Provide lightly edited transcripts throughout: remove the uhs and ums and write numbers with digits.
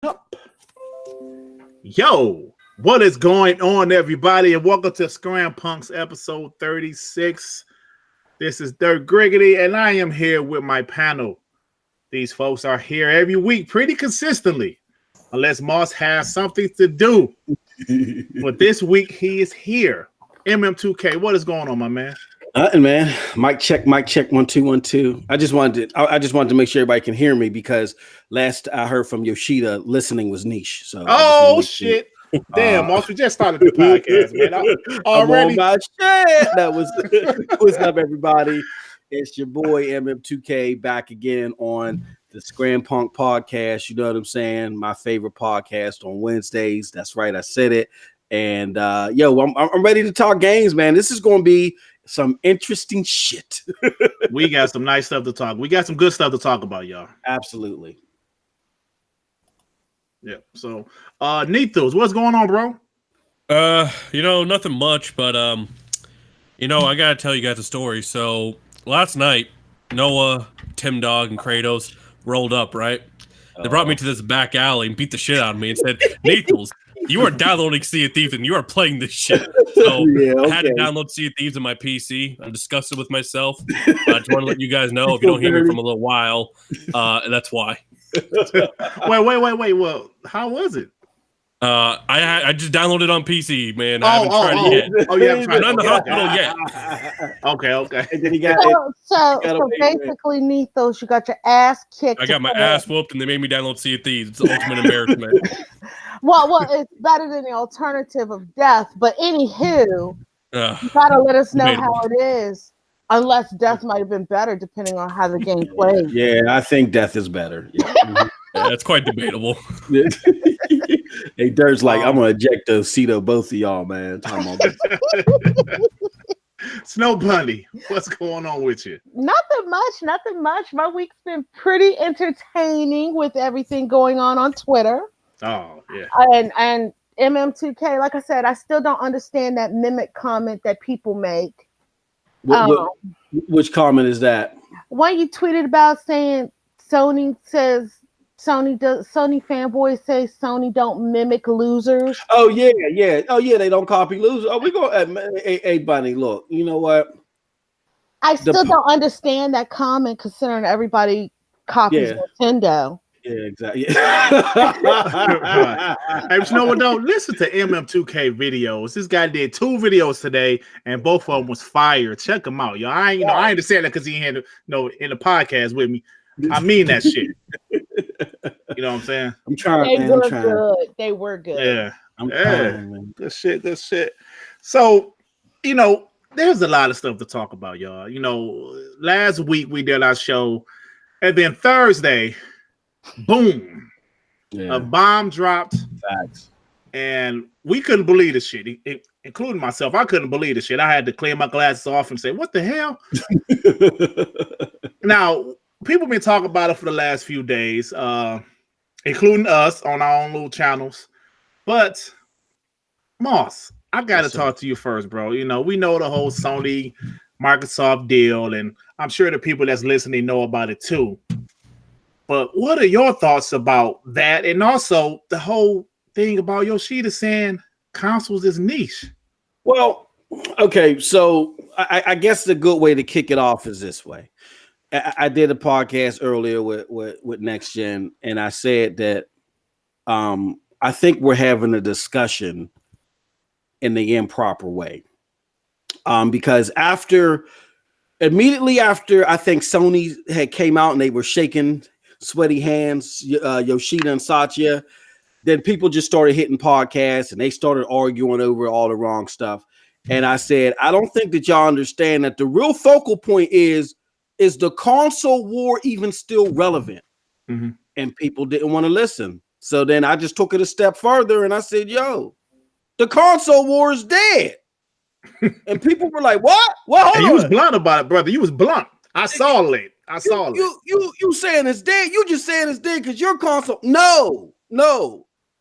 Up. Yo, what is going on, everybody? And welcome to Scrampunks episode 36. This is Dirk Griggity, and I am here with my panel. These folks are here every week pretty consistently, unless Moss has something to do. But this week, he is here. MM2K, what is going on, my man? Nothing, man. Mic check, 1 2 1 2. I just wanted to make sure everybody can hear me because last I heard from Yoshida, listening was niche. So shit. Damn, Moss, we just started the podcast, man. Already. I'm on my shit. That was what's up, everybody. It's your boy MM2K back again on the Scrampunk podcast. You know what I'm saying? My favorite podcast on Wednesdays. That's right, I said it. And I'm ready to talk games, man. This is going to be some interesting shit. We got some nice stuff to talk. We got some good stuff to talk about, y'all. Absolutely. Yeah. So, Nethos, what's going on, bro? Nothing much, but I gotta tell you guys a story. So last night, Noah, Tim Dog, and Kratos rolled up, right? They brought me to this back alley and beat the shit out of me and said, Nethos, you are downloading Sea of Thieves and you are playing this shit. So I had to download Sea of Thieves on my PC. I'm disgusted with myself. I just want to let you guys know if you don't hear me from a little while, that's why. Wait. Well, how was it? I just downloaded on PC, man. I haven't tried it yet. Oh, yeah, I'm not in the hospital yet. Okay. And then he got so basically, Nethos, you got your ass kicked. I got my ass whooped, and they made me download Sea of Thieves. It's the ultimate embarrassment. Well, it's better than the alternative of death. But anywho, you gotta let us know how it is. Unless death might have been better, depending on how the game plays. Yeah, I think death is better. Yeah. Yeah, it's quite debatable. Hey, Dirt's like, I'm gonna eject the seat of both of y'all, man. Snow Bunny, what's going on with you? Nothing much. My week's been pretty entertaining with everything going on Twitter. Oh, yeah. And MM2K, like I said, I still don't understand that mimic comment that people make. Which comment is that? One you tweeted about saying Sony fanboys say Sony don't mimic losers. Oh yeah. They don't copy losers. Oh, we go. Hey, Bunny, look. You know what? I still don't understand that comment, considering everybody copies Nintendo. Yeah, exactly. Hey, but you know what? Though, listen to MM2K videos. This guy did 2 videos today, and both of them was fire. Check them out, y'all. I ain't saying that because he had in the podcast with me. I mean that shit. You know what I'm saying? I'm trying. They were good. Yeah, I'm trying, man. Good shit. So, there's a lot of stuff to talk about, y'all. Last week we did our show, and then Thursday, boom, a bomb dropped. Facts. And we couldn't believe the shit, including myself. I couldn't believe the shit. I had to clear my glasses off and say, "What the hell?" Now, people been talking about it for the last few days, including us on our own little channels. But Moss, I gotta talk to you first, bro. We know the whole Sony Microsoft deal, and I'm sure the people that's listening know about it too. But what are your thoughts about that, and also the whole thing about Yoshida saying consoles is niche? Well, okay, so I guess the good way to kick it off is this way. I did a podcast earlier with Next Gen, and I said that I think we're having a discussion in the improper way. Because immediately after I think Sony had came out and they were shaking sweaty hands, Yoshida and Satya, then people just started hitting podcasts and they started arguing over all the wrong stuff. And I said, I don't think that y'all understand that the real focal point is the console war even still relevant? Mm-hmm. And people didn't want to listen. So then I just took it a step further and I said, yo, the console war is dead. And people were like, what? Well, you was blunt about it, brother. You was blunt. I saw it. You saying it's dead. You just saying it's dead because your console. No.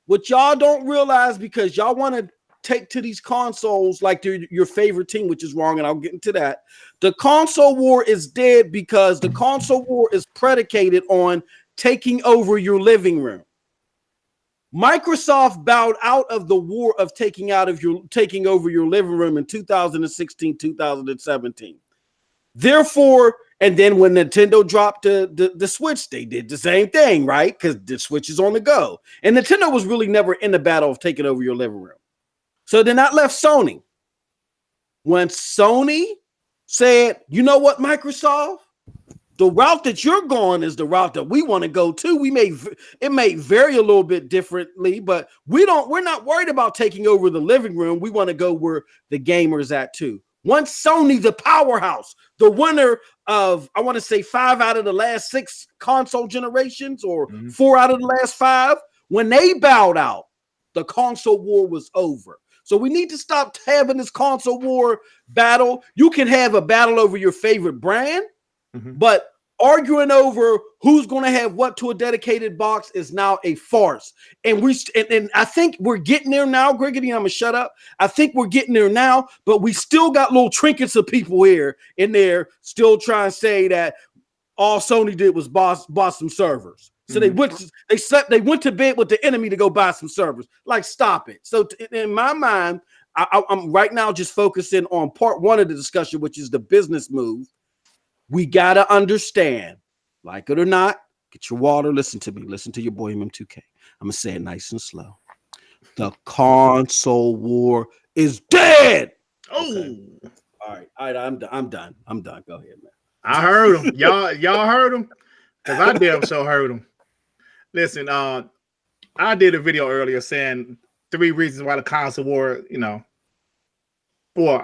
What y'all don't realize, because y'all want to take to these consoles like they're your favorite team, which is wrong, and I'll get into that. The console war is dead because the console war is predicated on taking over your living room. Microsoft bowed out of the war of taking over your living room in 2016, 2017. Therefore, and then when Nintendo dropped the Switch, they did the same thing, right? Because the Switch is on the go. And Nintendo was really never in the battle of taking over your living room. So then that left Sony. When Sony said, you know what, Microsoft? The route that you're going is the route that we want to go to. It may vary a little bit differently, but we're not worried about taking over the living room. We want to go where the gamers at too. Once Sony, the powerhouse, the winner of, I want to say 5 out of the last 6 console generations, or 4 out of the last 5, when they bowed out, the console war was over. So we need to stop having this console war battle. You can have a battle over your favorite brand, but arguing over who's going to have what to a dedicated box is now a farce. And I think we're getting there now, Griggity. I'm going to shut up. I think we're getting there now, but we still got little trinkets of people here in there still trying to say that all Sony did was bought some servers. So they went to bed with the enemy to go buy some servers. Like, stop it. So in my mind, I'm right now just focusing on part 1 of the discussion, which is the business move. We got to understand, like it or not, get your water. Listen to me. Listen to your boy MM2K. I'm going to say it nice and slow. The console war is dead. Oh, okay. All right. I'm done. Go ahead, man. I heard him. Y'all heard him? Because I damn sure heard him. Listen, I did a video earlier saying 3 reasons why the console war,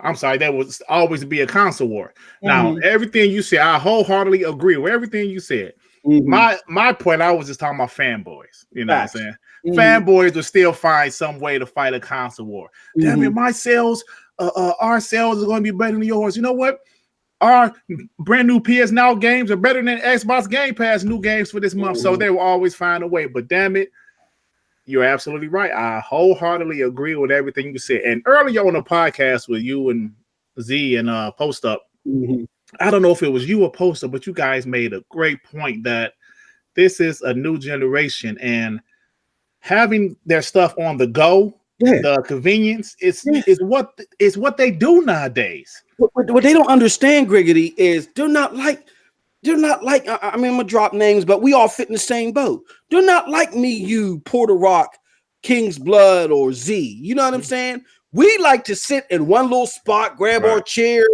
I'm sorry, that was always be a console war. Now, everything you said, I wholeheartedly agree with everything you said. My point, I was just talking about fanboys. You know what I'm saying? Fanboys will still find some way to fight a console war. Damn it, my sales, our sales are going to be better than yours. You know what? Our brand new PS Now games are better than Xbox Game Pass new games for this month. So they will always find a way. But damn it, you're absolutely right. I wholeheartedly agree with everything you said. And earlier on the podcast with you and Z and Post Up, I don't know if it was you or Post Up, but you guys made a great point that this is a new generation, and having their stuff on the go, the convenience is what they do nowadays. What they don't understand, Griggity, is they're not like, I mean, I'm gonna drop names, but we all fit in the same boat. They're not like me, you, Porter Rock, King's Blood, or Z. You know what I'm saying? We like to sit in one little spot, grab our chair,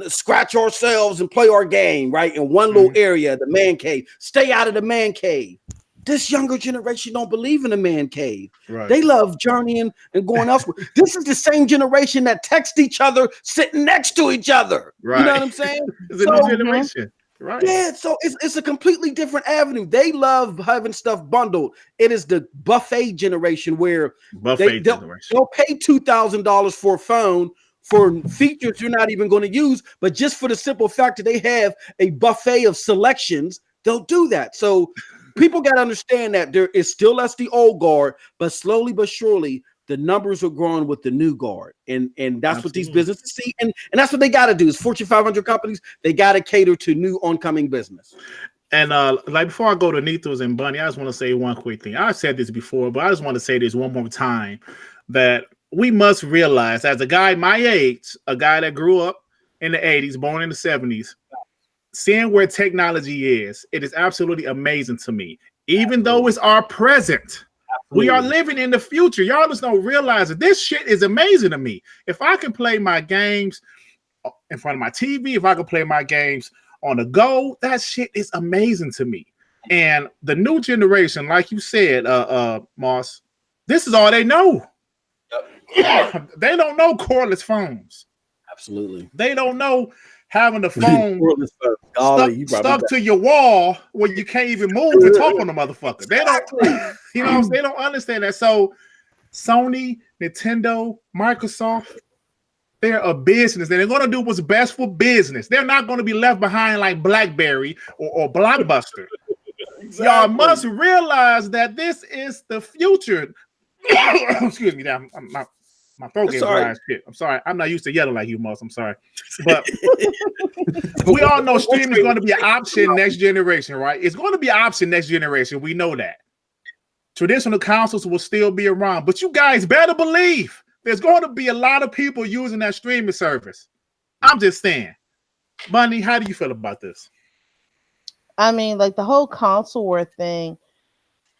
scratch ourselves and play our game, right? In one little area, the man cave. Stay out of the man cave. This younger generation don't believe in the man cave. Right. They love journeying and going elsewhere. This is the same generation that text each other sitting next to each other. Right. You know what I'm saying? It's a new generation. Right. Yeah, so it's a completely different avenue. They love having stuff bundled. It is the buffet generation where they'll pay $2,000 for a phone for features you're not even going to use, but just for the simple fact that they have a buffet of selections, they'll do that. So people got to understand that there is still less the old guard, but slowly but surely the numbers are growing with the new guard. And that's what these businesses see. And that's what they got to do is Fortune 500 companies, they got to cater to new oncoming business. And like before I go to Nithos and Bunny, I just want to say one quick thing. I've said this before, but I just want to say this one more time, that we must realize, as a guy my age, a guy that grew up in the 80s, born in the 70s, seeing where technology is, it is absolutely amazing to me. Even though it's our present, we are living in the future. Y'all just don't realize that this shit is amazing to me. If I can play my games in front of my TV, if I can play my games on the go, that shit is amazing to me. And the new generation, like you said, Moss, this is all they know. Yep. They don't know cordless phones. Absolutely. They don't know having the phone stuck to your wall where you can't even move to talk on the motherfucker. They don't, you know, they don't understand that. So Sony, Nintendo, Microsoft, they're a business. They're going to do what's best for business. They're not going to be left behind like BlackBerry or Blockbuster. Exactly. Y'all must realize that this is the future. Excuse me, my throat gets dry as shit. I'm sorry. I'm not used to yelling like you, Moss. I'm sorry. But we all know streaming is going to be an option next generation, right? It's going to be an option next generation. We know that. traditional consoles will still be around. But you guys better believe there's going to be a lot of people using that streaming service. I'm just saying. Bunny, how do you feel about this? I mean, like the whole console war thing,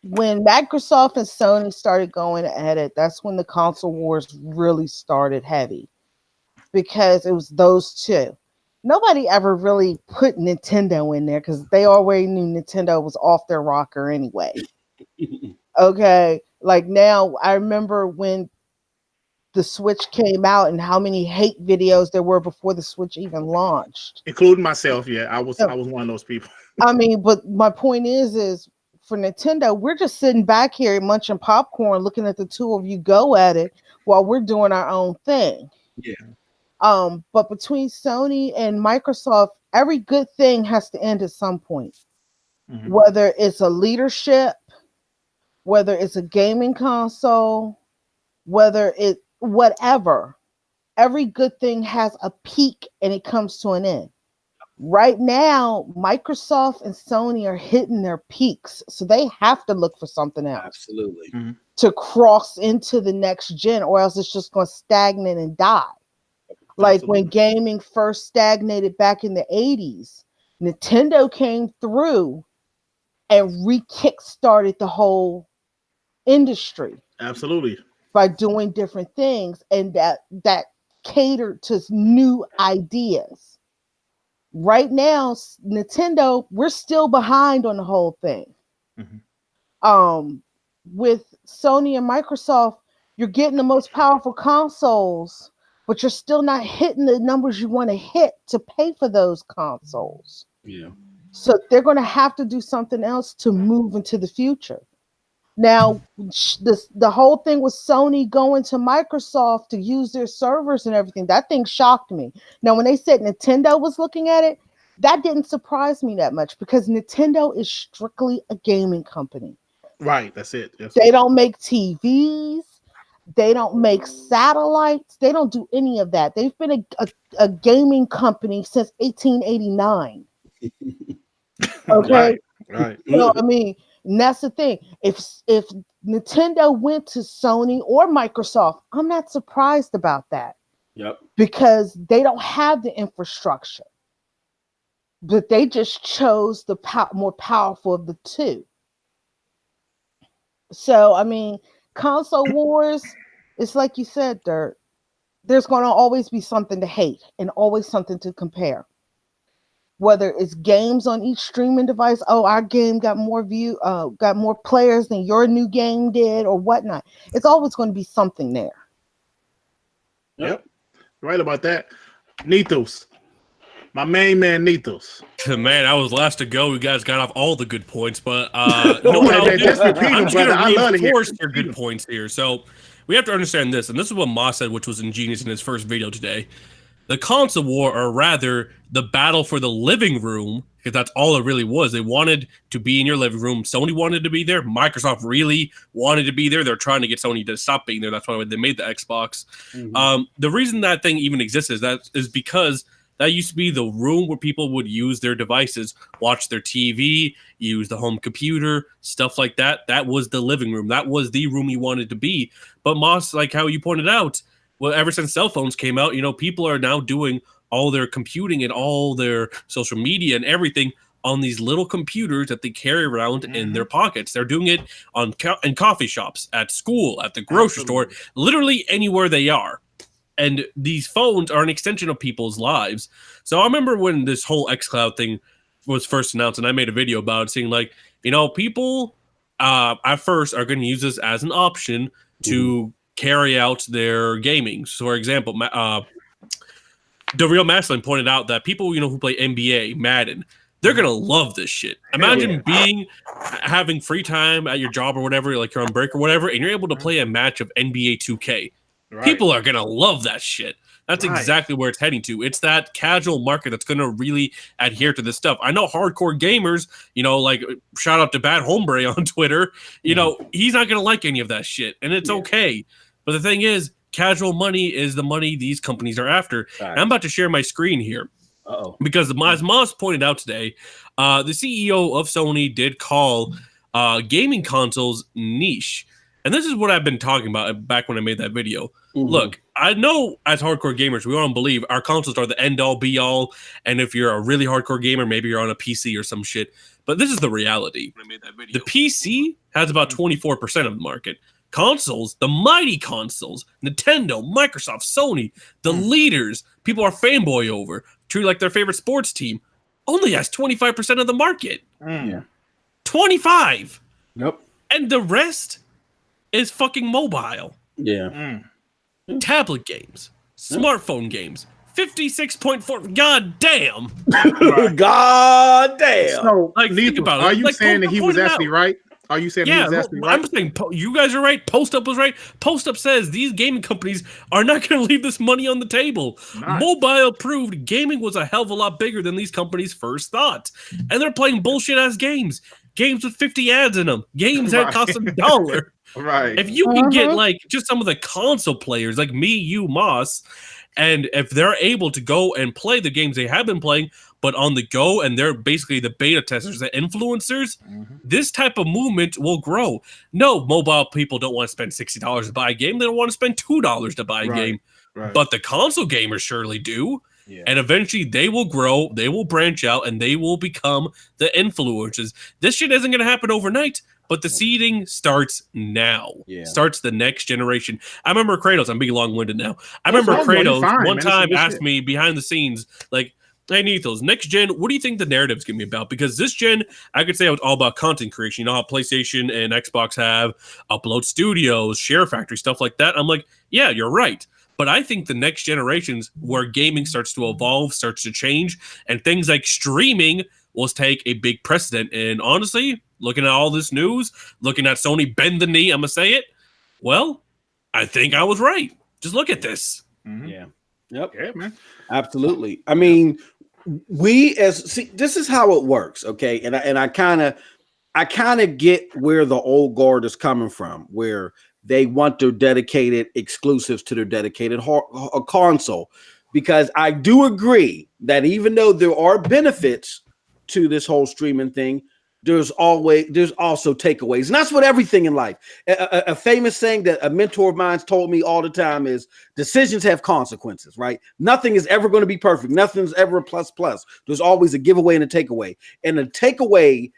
when Microsoft and Sony started going at it, that's when the console wars really started heavy, because it was those two. Nobody ever really put Nintendo in there because they already knew Nintendo was off their rocker anyway. Okay, like now I remember when the Switch came out and how many hate videos there were before the Switch even launched, including myself. Yeah, I was one of those people. I mean, but my point is for Nintendo, we're just sitting back here munching popcorn, looking at the two of you go at it while we're doing our own thing. Yeah. But between Sony and Microsoft, every good thing has to end at some point. Mm-hmm. Whether it's a leadership, whether it's a gaming console, whether it whatever, every good thing has a peak and it comes to an end. Right now, Microsoft and Sony are hitting their peaks, so they have to look for something else. Absolutely. Mm-hmm. To cross into the next gen, or else it's just going to stagnate and die. Like Absolutely. when gaming first stagnated back in the 80s, Nintendo came through and re-kick-started the whole industry. Absolutely. By doing different things, and that catered to new ideas. Right now, Nintendo, we're still behind on the whole thing. Mm-hmm. With Sony and Microsoft, you're getting the most powerful consoles, but you're still not hitting the numbers you want to hit to pay for those consoles. Yeah. So they're going to have to do something else to move into the future. Now, the whole thing with Sony going to Microsoft to use their servers and everything, that thing shocked me. Now, when they said Nintendo was looking at it, that didn't surprise me that much, because Nintendo is strictly a gaming company. Right, that's it. Yes. They don't make TVs. They don't make satellites. They don't do any of that. They've been a gaming company since 1889. Okay? Right. So, I mean, and that's the thing. If Nintendo went to Sony or Microsoft, I'm not surprised about that. Yep. Because they don't have the infrastructure. But they just chose the more powerful of the two. So, I mean, console wars, it's like you said, Dirt. There's going to always be something to hate and always something to compare. Whether it's games on each streaming device, oh, our game got more got more players than your new game did, or whatnot. It's always going to be something there. Yep. Right about that. Nethos. My main man, Nethos. Man, I was last to go. You guys got off all the good points, but I'm just going to reinforce your good points here. So we have to understand this, and this is what Moss said, which was ingenious in his first video today. The console war, or rather the battle for the living room, because that's all it really was. They wanted to be in your living room. Sony wanted to be there. Microsoft really wanted to be there. They're trying to get Sony to stop being there. That's why they made the Xbox. Mm-hmm. The reason that thing even exists is because that used to be the room where people would use their devices, watch their TV, use the home computer, stuff like that. That was the living room. That was the room you wanted to be. But Moss, like how you pointed out, well, ever since cell phones came out, people are now doing all their computing and all their social media and everything on these little computers that they carry around in their pockets. They're doing it in coffee shops, at school, at the grocery store, literally anywhere they are. And these phones are an extension of people's lives. So I remember when this whole xCloud thing was first announced, and I made a video about it, saying like, people at first are going to use this as an option to carry out their gaming. So, for example, The Real Masculine pointed out that people, who play NBA, Madden, they're going to love this shit. Imagine having free time at your job or whatever, like you're on break or whatever, and you're able to play a match of NBA 2K. Right. People are going to love that shit. That's exactly where it's heading to. It's that casual market that's going to really adhere to this stuff. I know hardcore gamers, like shout out to Bad Hombre on Twitter, he's not going to like any of that shit, and it's okay. But the thing is, casual money is the money these companies are after. I'm about to share my screen here. Because as Moss pointed out today, the CEO of Sony did call gaming consoles niche. And this is what I've been talking about back when I made that video. Look, I know as hardcore gamers, we all believe our consoles are the end all be all. And if you're a really hardcore gamer, maybe you're on a PC or some shit. But this is the reality. The PC has about 24% of the market. Consoles, the mighty consoles, Nintendo, Microsoft, Sony, the leaders, people are fanboy over, treat like their favorite sports team, only has 25% of the market. 25. Nope. And the rest is fucking mobile. Yeah. Tablet games, smartphone games, 56.4. God damn. God damn. So, Like, think about it. Are you Like, saying that he was actually right? Are you saying he was actually right? I'm saying you guys are right. Post Up was right. Post Up says these gaming companies are not going to leave this money on the table. Mobile proved gaming was a hell of a lot bigger than these companies first thought. And they're playing bullshit ass games. Games with 50 ads in them. Games that cost $1. Right. If you can get like just some of the console players like me, you, Moss, and if they're able to go and play the games they have been playing, but on the go, and they're basically the beta testers, the influencers, this type of movement will grow. No, mobile people don't want to spend $60 to buy a game. They don't want to spend $2 to buy a game. Right. But the console gamers surely do. Yeah. And eventually they will grow, they will branch out, and they will become the influencers. This shit isn't going to happen overnight, but the seeding starts now. Starts the next generation. I remember Kratos. I'm being long-winded now. I remember Kratos one time asked me behind the scenes, like, hey, Nethos, next gen, what do you think the narrative's going to be about? Because this gen, I could say it was all about content creation. You know how PlayStation and Xbox have upload studios, share factory, stuff like that. I'm like, yeah, you're right. But I think the next generations where gaming starts to evolve, starts to change, and things like streaming will take a big precedent. And honestly, looking at all this news, looking at Sony bend the knee, I'm going to say it, well, I think I was right. Just look at this. Yeah. Yep. Yeah, man. Absolutely. I mean, this is how it works, okay? And I kind of get where the old guard is coming from, where they want their dedicated exclusives to their dedicated console, because I do agree that even though there are benefits to this whole streaming thing, there's also takeaways, and that's what everything in life. A famous saying that a mentor of mine told me all the time is decisions have consequences, right? Nothing is ever going to be perfect. Nothing's ever a plus. There's always a giveaway and a takeaway. And the takeaway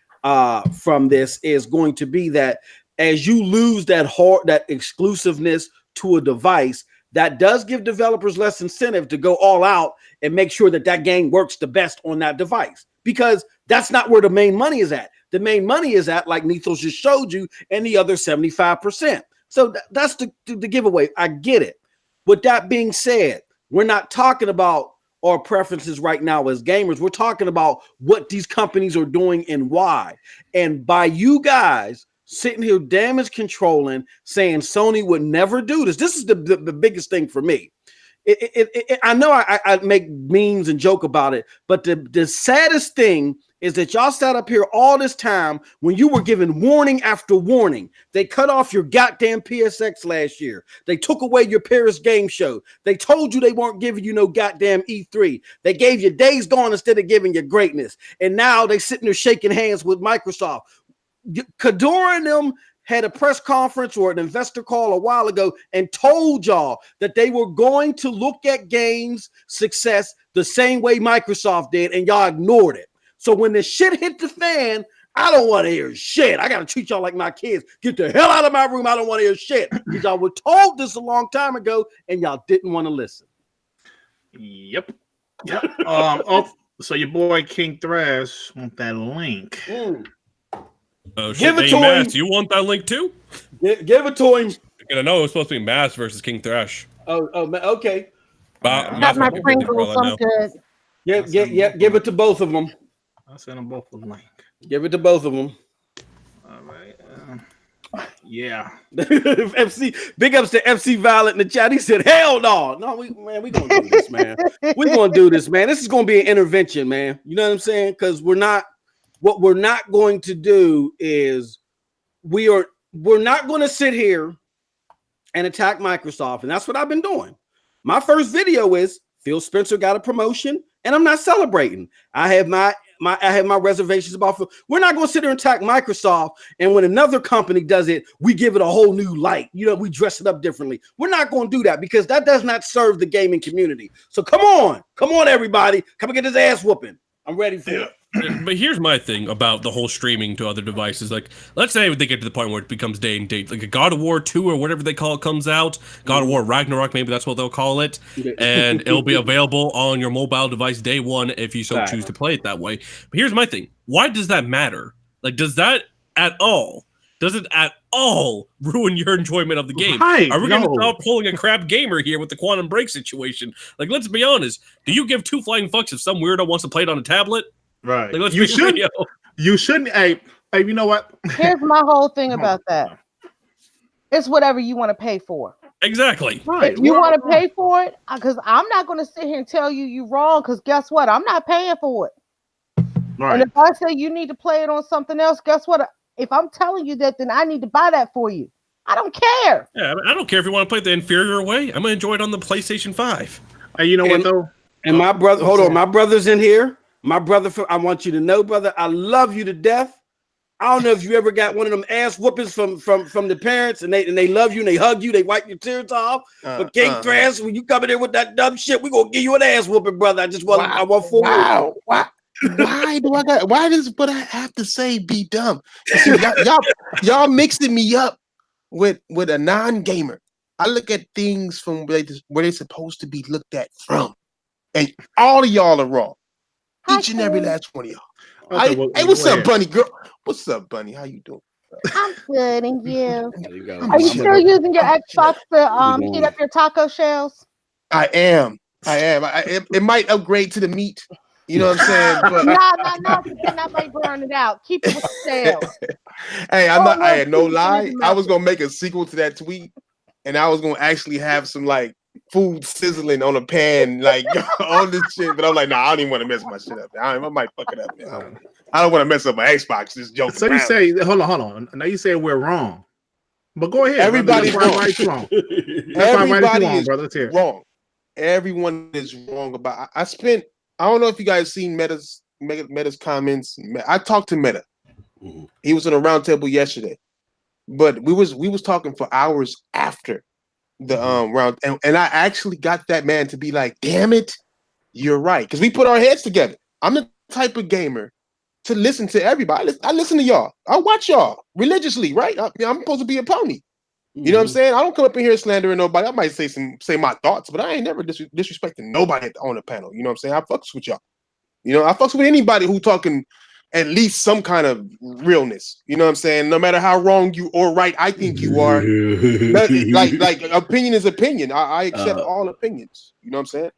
from this is going to be that as you lose that exclusiveness to a device, that does give developers less incentive to go all out and make sure that game works the best on that device, because that's not where the main money is at. The main money is at, like Nethos just showed you, and the other 75%. So that's the giveaway. I get it. With that being said, we're not talking about our preferences right now as gamers. We're talking about what these companies are doing and why. And by you guys sitting here damage controlling, saying Sony would never do this, this is the biggest thing for me. I know I make memes and joke about it, but the saddest thing is that y'all sat up here all this time when you were given warning after warning. They cut off your goddamn PSX last year. They took away your Paris game show. They told you they weren't giving you no goddamn E3. They gave you Days Gone instead of giving you greatness. And now they sitting there shaking hands with Microsoft. Kadora and them had a press conference or an investor call a while ago and told y'all that they were going to look at games success the same way Microsoft did, and y'all ignored it. So when the shit hit the fan, I don't want to hear shit. I got to treat y'all like my kids. Get the hell out of my room. I don't want to hear shit. Because y'all were told this a long time ago, and y'all didn't want to listen. Yep. So your boy King Thrash want that link. Oh, shit, give it to him. You want that link too? Give it to him. I know it was supposed to be Mass versus King Thrash. Oh, okay. Got my Pringles. I'm good. Yeah. Give it to both of them. I'll send them both the link. Give it to both of them. All right. Yeah. FC, big ups to FC Violet in the chat. He said, "Hell no, we gonna do this, man. We gonna do this, man. This is gonna be an intervention, man. You know what I'm saying? Because what we're not going to do is we're not going to sit here and attack Microsoft, and that's what I've been doing. My first video is Phil Spencer got a promotion, and I'm not celebrating. I have my had my reservations about. We're not going to sit there and attack Microsoft, and when another company does it, we give it a whole new light. You know, we dress it up differently. We're not going to do that because that does not serve the gaming community. So come on, everybody, come and get this ass whooping. I'm ready for it. But here's my thing about the whole streaming to other devices. Like, let's say they get to the point where it becomes day and date, like a God of War 2 or whatever they call it comes out, God of War Ragnarok, maybe that's what they'll call it, and it'll be available on your mobile device day one if you so choose to play it that way. But here's my thing. Why does that matter? Like, does it at all ruin your enjoyment of the game? Right, Are we going to stop pulling a crap gamer here with the Quantum Break situation? Like, let's be honest. Do you give two flying fucks if some weirdo wants to play it on a tablet? Right. Like, You shouldn't. Hey, you know what? Here's my whole thing about that. It's whatever you want to pay for. Exactly. Right. If you want to pay for it, because I'm not going to sit here and tell you you're wrong, because guess what? I'm not paying for it. Right. And if I say you need to play it on something else, guess what? If I'm telling you that, then I need to buy that for you. I don't care. Yeah, I don't care if you want to play it the inferior way. I'm going to enjoy it on the PlayStation 5. Hey, you know what, though? And my brother, hold on, my brother's in here. My brother, I want you to know, brother, I love you to death. I don't know if you ever got one of them ass whoopings from the parents, and they love you and they hug you, they wipe your tears off. But King Thrash, when you come in there with that dumb shit, we gonna give you an ass whooping, brother. I want full. Wow. Why does what I have to say be dumb? See, y'all mixing me up with a non-gamer. I look at things from where they're supposed to be looked at from, and all of y'all are wrong. Each and every last one of y'all. Hey, what's up, Bunny girl? What's up, Bunny? How you doing? I'm good, and you? Are you still using your Xbox to heat up your taco shells? I am. It might upgrade to the meat. You know what I'm saying? But No, then I might burn it out. Keep it with the shells. Hey, I had no lie. I was gonna make a sequel to that tweet, and I was gonna actually have some like food sizzling on a pan, like on this shit. But I'm like, nah, I don't even want to mess my shit up. I might fuck it up. Man. I don't want to mess up my Xbox. Just joking. So you say, hold on. Now you say we're wrong, but go ahead. Everybody's wrong. Wrong. Everybody is brother. Let's hear it. Wrong. Everyone is wrong about. I don't know if you guys seen Meta's comments. I talked to Meta. He was on a roundtable yesterday, but we was talking for hours after the round, and I actually got that man to be like, "Damn it, you're right," because we put our heads together. I'm the type of gamer to listen to everybody. I listen to y'all. I watch y'all religiously, right? I'm supposed to be a pony. You know what I'm saying? I don't come up in here slandering nobody. I might say my thoughts, but I ain't never disrespecting nobody on the panel. You know what I'm saying? I fucks with y'all. You know, I fucks with anybody who talking at least some kind of realness. You know what I'm saying? No matter how wrong you or right I think you are. like opinion is opinion. I accept all opinions. You know what I'm saying?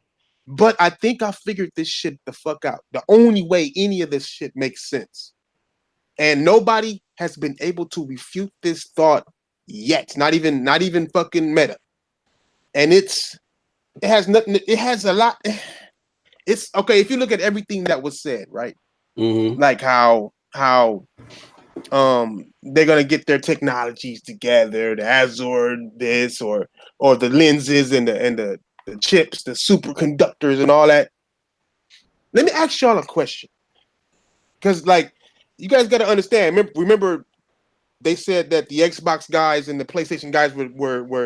But I think I figured this shit the fuck out. The only way any of this shit makes sense. And nobody has been able to refute this thought yet. Not even fucking Meta. And it has nothing. It has a lot. It's okay if you look at everything that was said, right? Like how they're gonna get their technologies together, the Azure this or the lenses and the chips, the superconductors and all that. Let me ask y'all a question. Because like you guys gotta understand, remember they said that the Xbox guys and the PlayStation guys were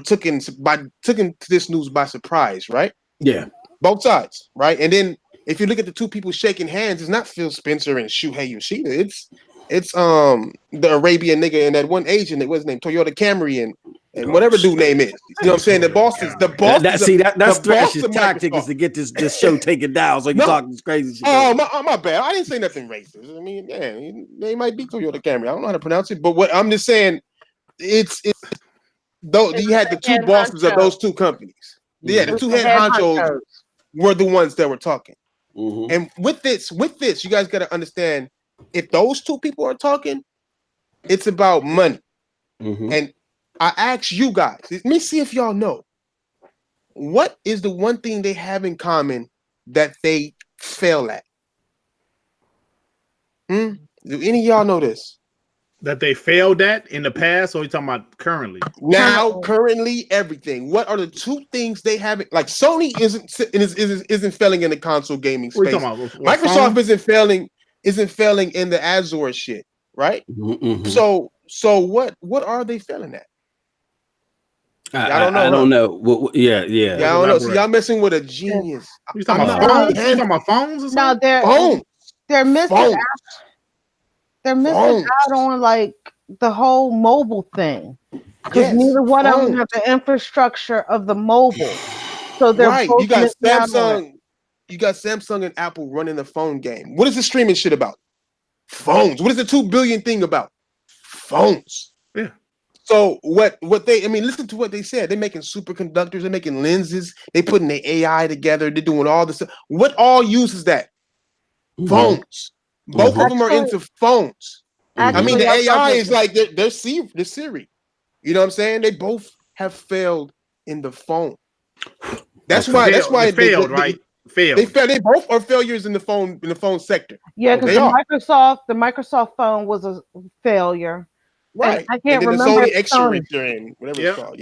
taken to this news by surprise, right? Yeah. Both sides, right? And then if you look at the two people shaking hands, it's not Phil Spencer and Shuhei Yoshida. It's the Arabian nigga and that one Asian that was named Toyota Camry and whatever dude name is. You know what I'm saying? The boss. That's Thrash's tactic is to get this show taken down so you talk this crazy shit. Oh my bad. I didn't say nothing racist. I mean, yeah, they might be Toyota Camry. I don't know how to pronounce it, but what I'm just saying, it's though you had the two bosses of those two companies. Yeah, the two head honchos were the ones that were talking. And with this, you guys got to understand, if those two people are talking, it's about money. And I ask you guys, let me see if y'all know, what is the one thing they have in common that they fail at? Do any of y'all know this? that they failed at in the past, or are you talking about currently? Now, currently, everything. What are the two things they haven't? Like Sony isn't failing in the console gaming What are you space. talking about? What, Microsoft phone? isn't failing in the Azure shit, right? Mm-hmm. So what are they failing at? I don't know. Yeah. I don't know. So y'all messing with a genius. You talking about phones? You talking about phones or something? Phones. They're missing Phones. out. They're missing out on like the whole mobile thing, because neither one of them have the infrastructure of the mobile. So they're right. both You got missing out on Samsung. You got Samsung and Apple running the phone game. What is the streaming shit about? Phones. What is the 2 billion thing about? Phones. Yeah. So what they, I mean, listen to what they said. They're making superconductors, they're making lenses, they putting the AI together, they're doing all this. What all uses that? Phones. Both of them are into phones. I mean, the AI is like they're Siri. You know what I'm saying? They both have failed in the phone. That's why they failed, right? Failed. They both are failures in the phone sector. Yeah, because the Microsoft phone was a failure. Right. I can't remember the Sony X-Ray, whatever it's called.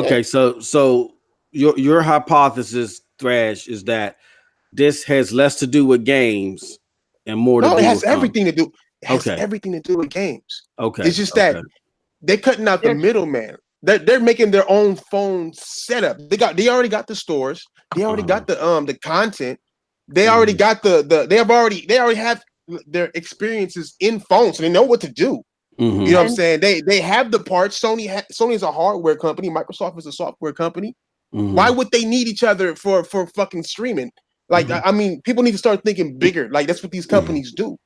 Okay. So your hypothesis, Thrash, is that this has less to do with games and more to do with it has everything to do. It has everything to do with games. Okay. It's just that they're cutting out the middleman. They're making their own phone setup. They already got the stores. They already got the content. They already got they already have their experiences in phones, so they know what to do. You know what I'm saying? They have the parts. Sony is a hardware company. Microsoft is a software company. Why would they need each other for fucking streaming? Like, I mean, people need to start thinking bigger. Like, that's what these companies do.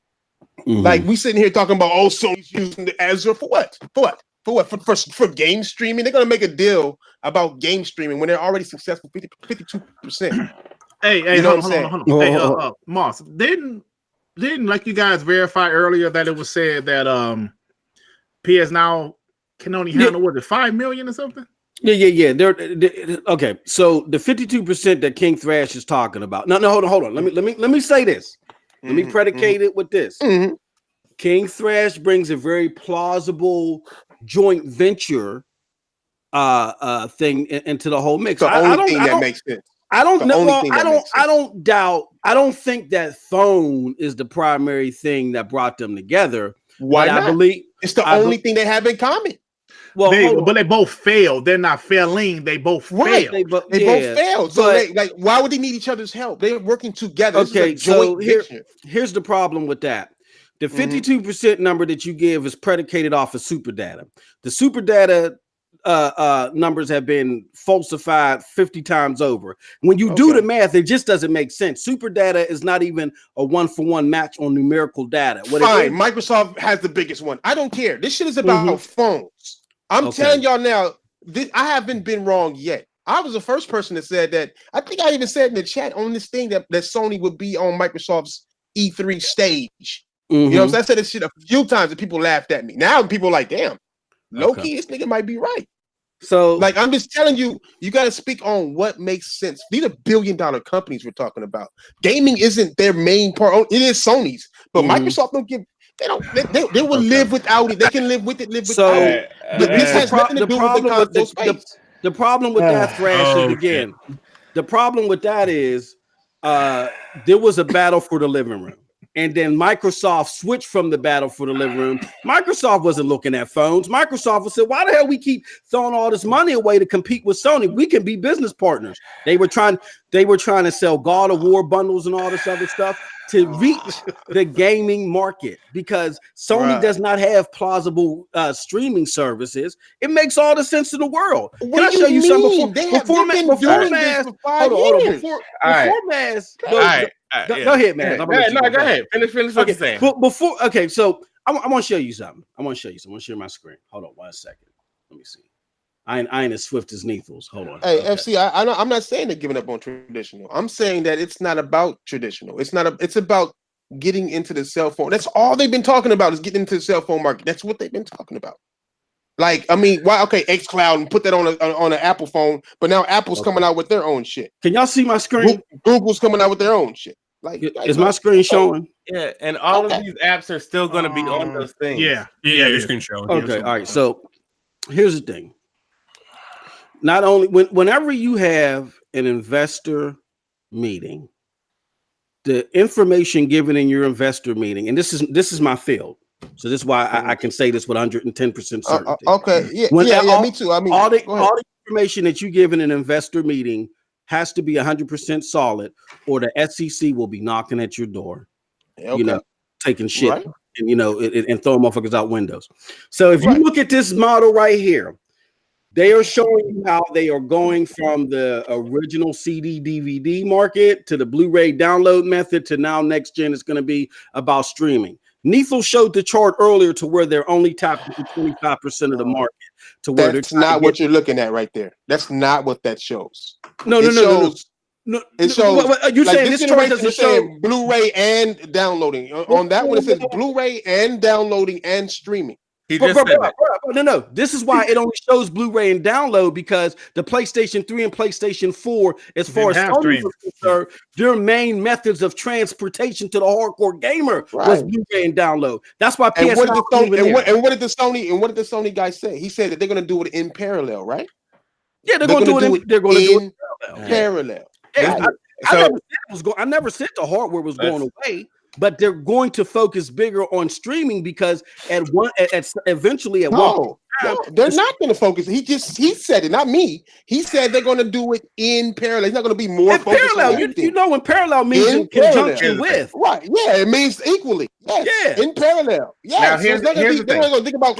Like, we sitting here talking about, Sony's using the Azure for what? For game streaming? They're gonna make a deal about game streaming when they're already successful 52%. Hey, you know what I'm saying? Hey, Moss, didn't like you guys verify earlier that it was said that PS Now can only handle what, 5 million or something? Yeah. They're okay. So the 52% that King Thrash is talking about. No, hold on. Let me say this. Let me predicate it with this. King Thrash brings a very plausible joint venture thing into the whole mix. The only thing that makes sense. I don't know. I don't think that phone is the primary thing that brought them together. Why not? I believe it's the only thing they have in common. Well, they both failed. They're not failing. They both failed. They both failed. So why would they need each other's help? They're working together. Okay, so here's the problem with that. The 52% number that you give is predicated off of super data. The super data numbers have been falsified 50 times over. When you do the math, it just doesn't make sense. Super data is not even a 1-for-1 match on numerical data. Fine, Microsoft has the biggest one. I don't care. This shit is about phones. I'm telling y'all now, I haven't been wrong yet. I was the first person that said that. I think I even said in the chat on this thing that Sony would be on Microsoft's E3 stage. You know what I'm saying? I said this shit a few times and people laughed at me. Now people are like, damn, low-key, this nigga might be right. So, like, I'm just telling you, you got to speak on what makes sense. These are billion-dollar companies we're talking about. Gaming isn't their main part. It is Sony's, but Microsoft don't give. They will live without it. They can live with it. Without it. But this has nothing to do with the console space. The problem with that, Thrash, is again. The problem with that is there was a battle for the living room. And then Microsoft switched from the battle for the living room. Microsoft wasn't looking at phones. Microsoft said, why the hell we keep throwing all this money away to compete with Sony? We can be business partners. They were trying to sell God of War bundles and all this other stuff to reach the gaming market because Sony does not have plausible streaming services. It makes all the sense in the world. Can I show you something before Mass? Go ahead, man. Go ahead. Finish what you're saying. So I want to show you something. I want to share my screen. Hold on 1 second. Let me see. I ain't as swift as Neethles. Hold on. Hey, FC, I'm not saying they're giving up on traditional. I'm saying that it's not about traditional. It's about getting into the cell phone. That's all they've been talking about is getting into the cell phone market. That's what they've been talking about. Like, I mean, why? Okay, xCloud and put that on an Apple phone, but now Apple's coming out with their own shit. Can y'all see my screen? Google's coming out with their own shit. Like, is my screen showing? Yeah, and all of these apps are still going to be on those things. Yeah, your screen showing. Okay, all right. So here's the thing. Not only whenever you have an investor meeting, the information given in your investor meeting, and this is my field, so this is why I can say this with 110% certainty. Okay, yeah, me too. I mean, all the information that you give in an investor meeting has to be 100% solid, or the SEC will be knocking at your door, taking shit, right. and and throwing motherfuckers out windows. So if you look at this model right here, they are showing you how they are going from the original CD DVD market to the Blu-ray download method to now next gen is going to be about streaming. Neithel showed the chart earlier to where they're only tapping 25% of the market. To where that's not what you're looking at right there. That's not what that shows. No. It shows. You're saying this chart doesn't show Blu-ray and downloading. On that one, it says Blu-ray and downloading and streaming. No. This is why it only shows Blu-ray and download, because the PlayStation 3 and PlayStation 4, as far as Sony was concerned, their main methods of transportation to the hardcore gamer was Blu-ray and download. That's why PS4. And what did the Sony guy say? He said that they're going to do it in parallel, right? Yeah, they're going to do it. They're going to do it in parallel. Yeah, I never said the hardware was going away. But they're going to focus bigger on streaming, because eventually they're not going to focus. He said it, not me. He said they're going to do it in parallel. It's not going to be more in parallel. In parallel means in conjunction with. Right? Yeah, it means equally. Yes. Yeah, in parallel. Yeah. Now here's the thing. They're going to think about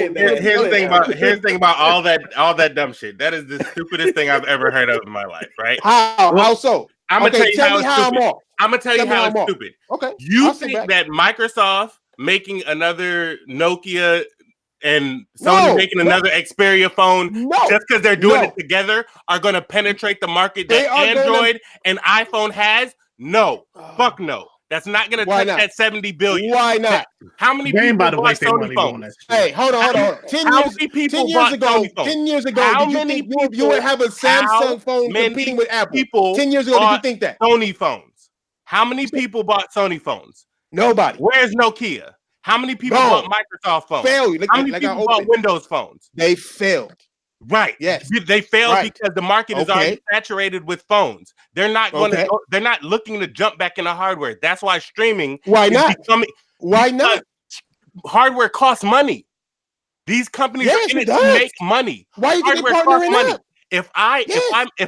Here's the thing about all that dumb shit. That is the stupidest thing I've ever heard of in my life. Right? How so? I'm gonna tell you how it's stupid. I'm gonna tell you how it's stupid. Okay. You think that Microsoft making another Nokia and Sony making another Xperia phone just because they're doing it together are gonna penetrate the market that Android and iPhone has? No. Fuck no. That's not going to touch that 70 billion. Why not? How many people bought Sony phones? Hey, hold on. 10 years ago, did you think you would have a Samsung phone competing with Apple? 10 years ago, did you think that? Sony phones. How many people bought Sony phones? Nobody. Where's Nokia? How many people bought Microsoft phones? Failed. How many people bought Windows phones? They failed. Right. Yes. They failed because the market is already saturated with phones. They're not going to. They're not looking to jump back into hardware. That's why streaming. Why not? Why not? Hardware costs money. These companies are in it to make money. Why are you partnering up? If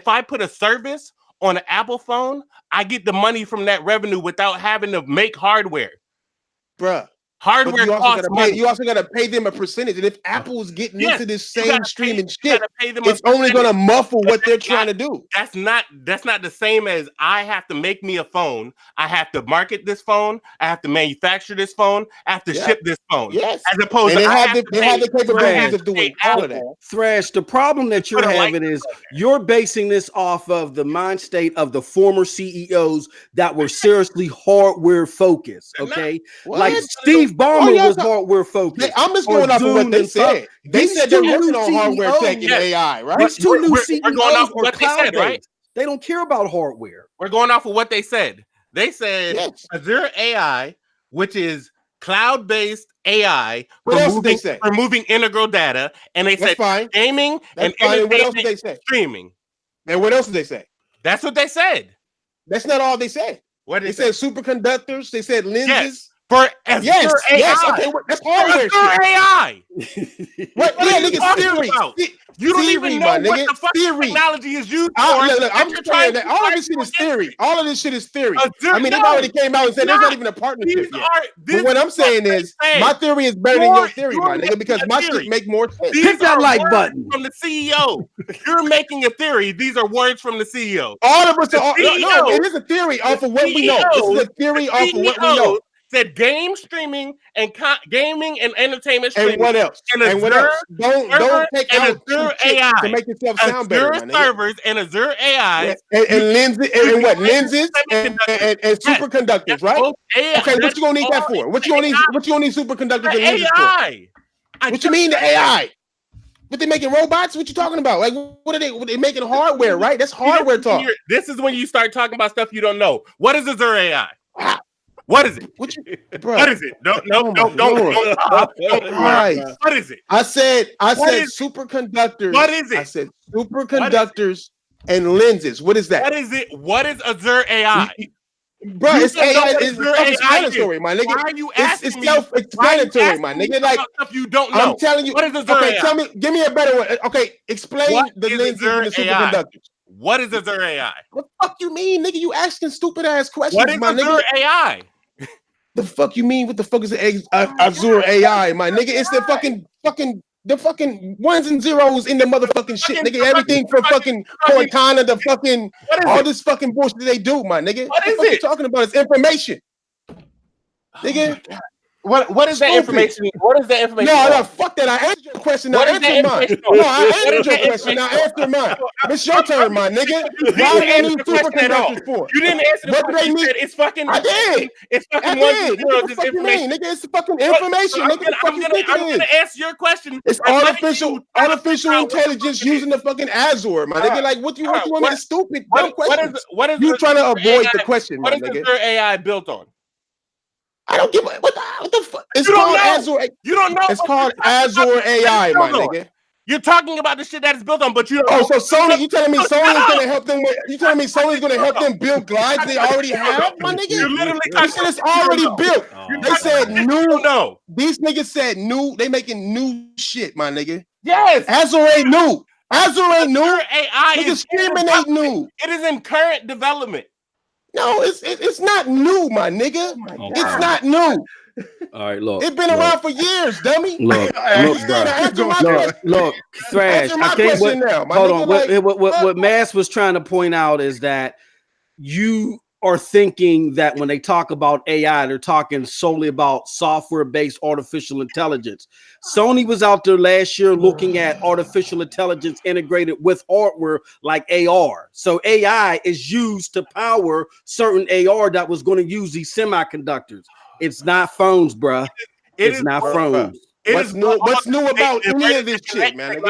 I put a service on an Apple phone, I get the money from that revenue without having to make hardware. Bruh. Hardware costs money. You also got to pay them a percentage. And if Apple's getting into this same streaming shit, it's only going to muffle what they're trying to do. That's not the same as I have to make me a phone. I have to market this phone. I have to manufacture this phone. I have to ship this phone. Yes. As opposed to they have the capabilities of doing all of that. Thrash, the problem that you're having is you're basing this off of the mind state of the former CEOs that were seriously hardware focused. Okay. Like Steve Ballmer was hardware focused. I'm just going off of what they said. They said they're working on hardware tech and AI, right? These two new CEOs are what they said, right? They don't care about hardware. We're going off of what they said. They said Azure AI, which is cloud-based AI for moving integral data, and they said gaming and streaming. And what else did they say? That's what they said. That's not all they said. What they said? Superconductors. They said lenses. Yes. For Azure AI. Okay, that's hardware. Azure AI. What? Yeah, nigga, theory. You don't even know what the fucking technology is used for. Look, I'm just trying that. All of this shit is theory. All of this shit is theory. I mean, they already came out and said there's not even a partnership yet. But what I'm saying is, my theory is better than your theory, my nigga, because my shit make more sense. Hit that like button from the CEO. You're making a theory. These are words from the CEO. All of us are. No, it is a theory off of what we know. This is a theory off of what we know. Said game streaming and gaming and entertainment streaming. And what else? And what else? Don't take out Azure AI to make yourself sound better. Azure servers and Azure AI and lenses and what lenses and superconductors, right? Okay, what you gonna need that for? What you gonna need superconductors and lenses for? AI. What you mean the AI? But they making robots? What you talking about? Like, what are they making hardware, right? That's hardware talk. This is when you start talking about stuff you don't know. What is Azure AI? What is it? What is it? Don't. What is it? I said superconductors. What is it? I said superconductors and lenses. What is that? What is it? What is Azure AI? Bro, it's AI. It's self-explanatory, my nigga. Why are you asking it's self-explanatory, my nigga. Like stuff you don't know. I'm telling you. What is Azure AI? Tell me. Give me a better one. Okay, explain the lenses and the superconductors. What is Azure AI? What the fuck you mean, nigga? You asking stupid ass questions, what is my Azure nigga. AI? The fuck you mean? What the fuck is Azure AI, my nigga? It's the fucking ones and zeros in the motherfucking shit, nigga. Everything from fucking Cortana to fucking all this fucking bullshit they do, my nigga. What is it? You talking about? It's information, nigga. What is that information? What is that information? No, fuck that. I answered your question. Now answer mine. No, I answered your question. Now answer mine. It's your turn, my nigga. Why do they need superconductors for? You didn't answer the question. You said it's fucking. I did. It's fucking What the fuck you mean, nigga? It's fucking information, nigga. I'm gonna answer your question. It's artificial intelligence using the fucking Azure, my nigga. Like, what you want me to stupid dumb questions? What is you trying to avoid the question, my nigga? What is Azure AI built on? I don't give a what the fuck. It's called Azure. You don't know. It's called Azure AI, my nigga. You're talking about the shit that is built on, but you don't. Oh, so Sony? You telling me Sony is gonna help them? You telling me Sony's gonna help them build glides they already have, my nigga? You literally said it's already built. They said new. No, these niggas said new. They making new shit, my nigga. Yes, Azure ain't new. Azure ain't new. AI is screaming ain't new. It is in current development. No, it's not new, my nigga. It's not new. All right, look. It's been around for years, dummy. Look, Thrash. I can't. Hold on. What Mass was trying to point out is that you are thinking that when they talk about AI, they're talking solely about software-based artificial intelligence. Sony was out there last year looking at artificial intelligence integrated with hardware like AR. So AI is used to power certain AR that was going to use these semiconductors. It's not phones, bruh. It's not phones. What's new about any of this shit, man?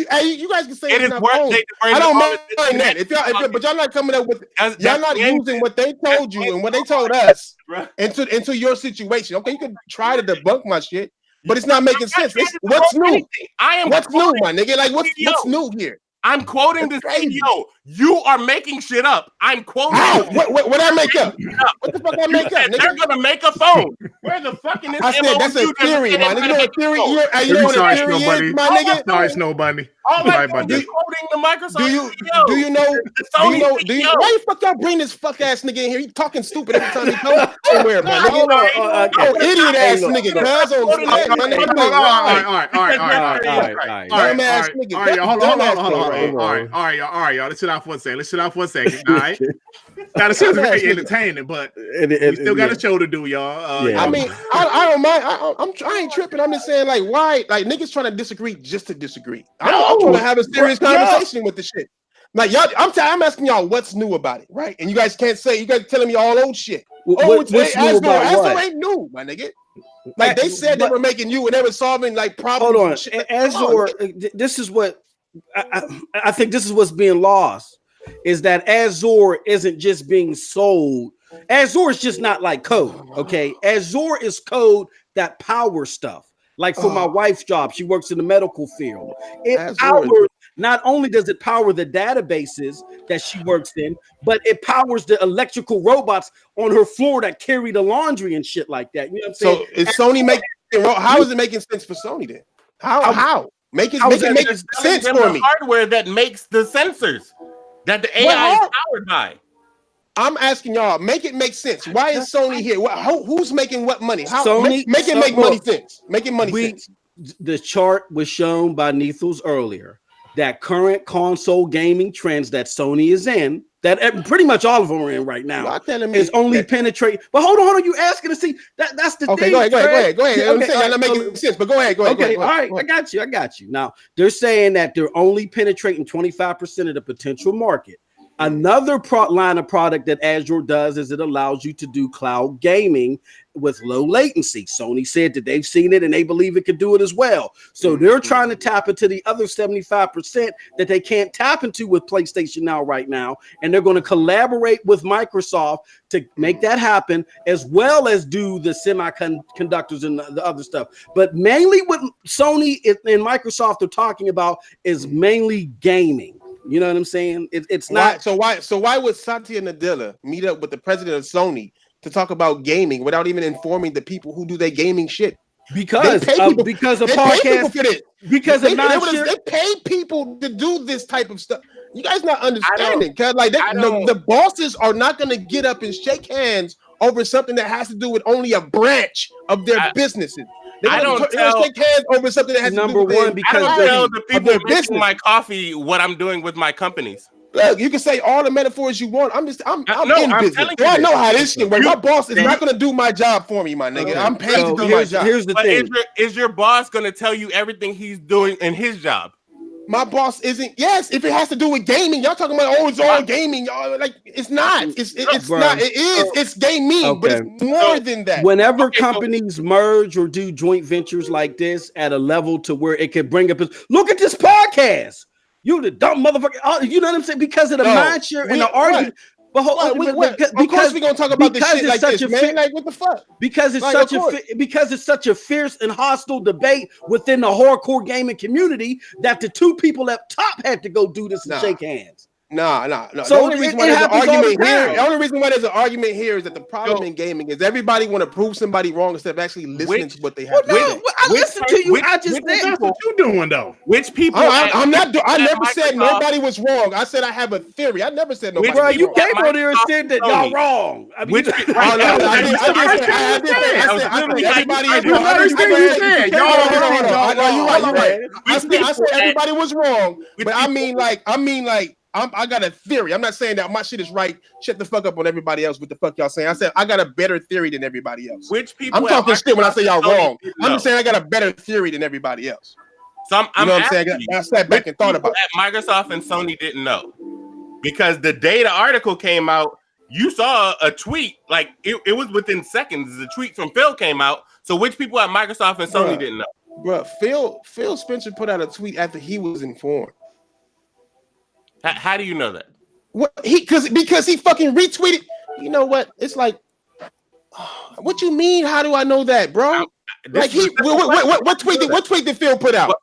Hey, you guys can say it's not phones. I don't mind that. If but y'all not coming up with y'all not using what they told you and what they told us into your situation. Okay, you can try to debunk my shit, but it's not making sense. What's new? What's new, my nigga? Like what's new here? I'm quoting the CEO. You are making shit up. I'm quoting. What I make up? What the fuck I make up? They're gonna make a phone. Where the fucking is? I said that's a theory, man. You know what theory? You know what a theory is, my nigga? Sorry, Snow Bunny. Sorry about that. Quoting the Microsoft CEO. Do you know? Why the fuck y'all bring this fuck ass nigga in here? He talking stupid every time he comes somewhere, man. Idiot ass nigga. All right, y'all. Let's sit down for a second. All right. Now the show's very entertaining, but we still got a show to do, y'all. I mean, I don't mind. I ain't tripping. I'm just saying, like, why? Like, niggas trying to disagree just to disagree. I'm trying to have a serious conversation with the shit. Like, y'all, I'm asking y'all what's new about it, right? And you guys can't say. You guys telling me all old shit. What's new about what? Azure ain't new, my nigga. Like they said they were making you and they were solving like problems. Hold on, shit. Azure. This is what I think. This is what's being lost. Is that Azure isn't just being sold. Azure is just not like code. Okay, Azure is code that powers stuff. Like for my wife's job, she works in the medical field. It powers. Not only does it power the databases that she works in, but it powers the electrical robots on her floor that carry the laundry and shit like that. You know what I'm saying? So is Sony making? How is it making sense for Sony then? How? Make it sense for me. Hardware that makes the sensors that the AI is powered by. I'm asking y'all, make it make sense. Why is Sony here? Who's making what money? Sony, make it make money sense. Making money sense. The chart was shown by Nethos earlier that current console gaming trends that Sony is in, that pretty much all of them are in right now, is only penetrate. But hold on, you asking to see that's the thing. Go ahead. I'm saying y'all not making sense, but go ahead. All right, I got you. Now they're saying that they're only penetrating 25% of the potential market. Another line of product that Azure does is it allows you to do cloud gaming with low latency. Sony said that they've seen it and they believe it could do it as well. So they're trying to tap into the other 75% that they can't tap into with PlayStation Now right now. And they're going to collaborate with Microsoft to make that happen, as well as do the semiconductors and the other stuff. But mainly what Sony and Microsoft are talking about is mainly gaming. You know what I'm saying? It's not. So why would Satya Nadella meet up with the president of Sony to talk about gaming without even informing the people who do their gaming shit? Because of podcast. Because they pay people to do this type of stuff. You guys not understanding? Because like the bosses are not going to get up and shake hands over something that has to do with only a branch of their businesses. I don't shake hands over something that has to do with because I don't tell the people making my coffee what I'm doing with my companies. Look, you can say all the metaphors you want. I'm in business. I know how this shit works. My boss is not going to do my job for me, my nigga. I'm paid to do my job. Here's the thing: is your boss going to tell you everything he's doing in his job? My boss isn't. Yes, if it has to do with gaming, y'all talking about it's all gaming. Y'all like it's not. It's not. It is. It's gaming, but it's more than that. Whenever companies merge or do joint ventures like this at a level to where it could bring up, look at this podcast. You the dumb motherfucker. You know what I'm saying? Because of the mind share and the argument. But of course we're gonna talk about this shit like this, man. Like what the fuck? Because it's such a fierce and hostile debate within the hardcore gaming community that the two people up top had to go do this and shake hands. No. So the only reason why there's an argument here is that the problem in gaming is everybody want to prove somebody wrong instead of actually listening to what they have. I listened to you. I just that's what you doing though. Which people? I never said nobody was wrong. I said I have a theory. I never said nobody. Bro, you came on there and said that y'all wrong. I mean, I said everybody was wrong, but I mean like. I got a theory. I'm not saying that my shit is right. Shut the fuck up on everybody else. What the fuck y'all saying? I said I got a better theory than everybody else. Which people? I'm talking shit when I say y'all wrong. I'm just saying I got a better theory than everybody else. So you know what I'm saying? I sat back and thought about it. Microsoft and Sony didn't know because the day the article came out, you saw a tweet like it was within seconds. The tweet from Phil came out. So which people at Microsoft and Sony didn't know? Bro, Phil Spencer put out a tweet after he was informed. How do you know that? What because he fucking retweeted. You know what? It's like, what you mean? How do I know that, bro? Like what tweet did Phil put out?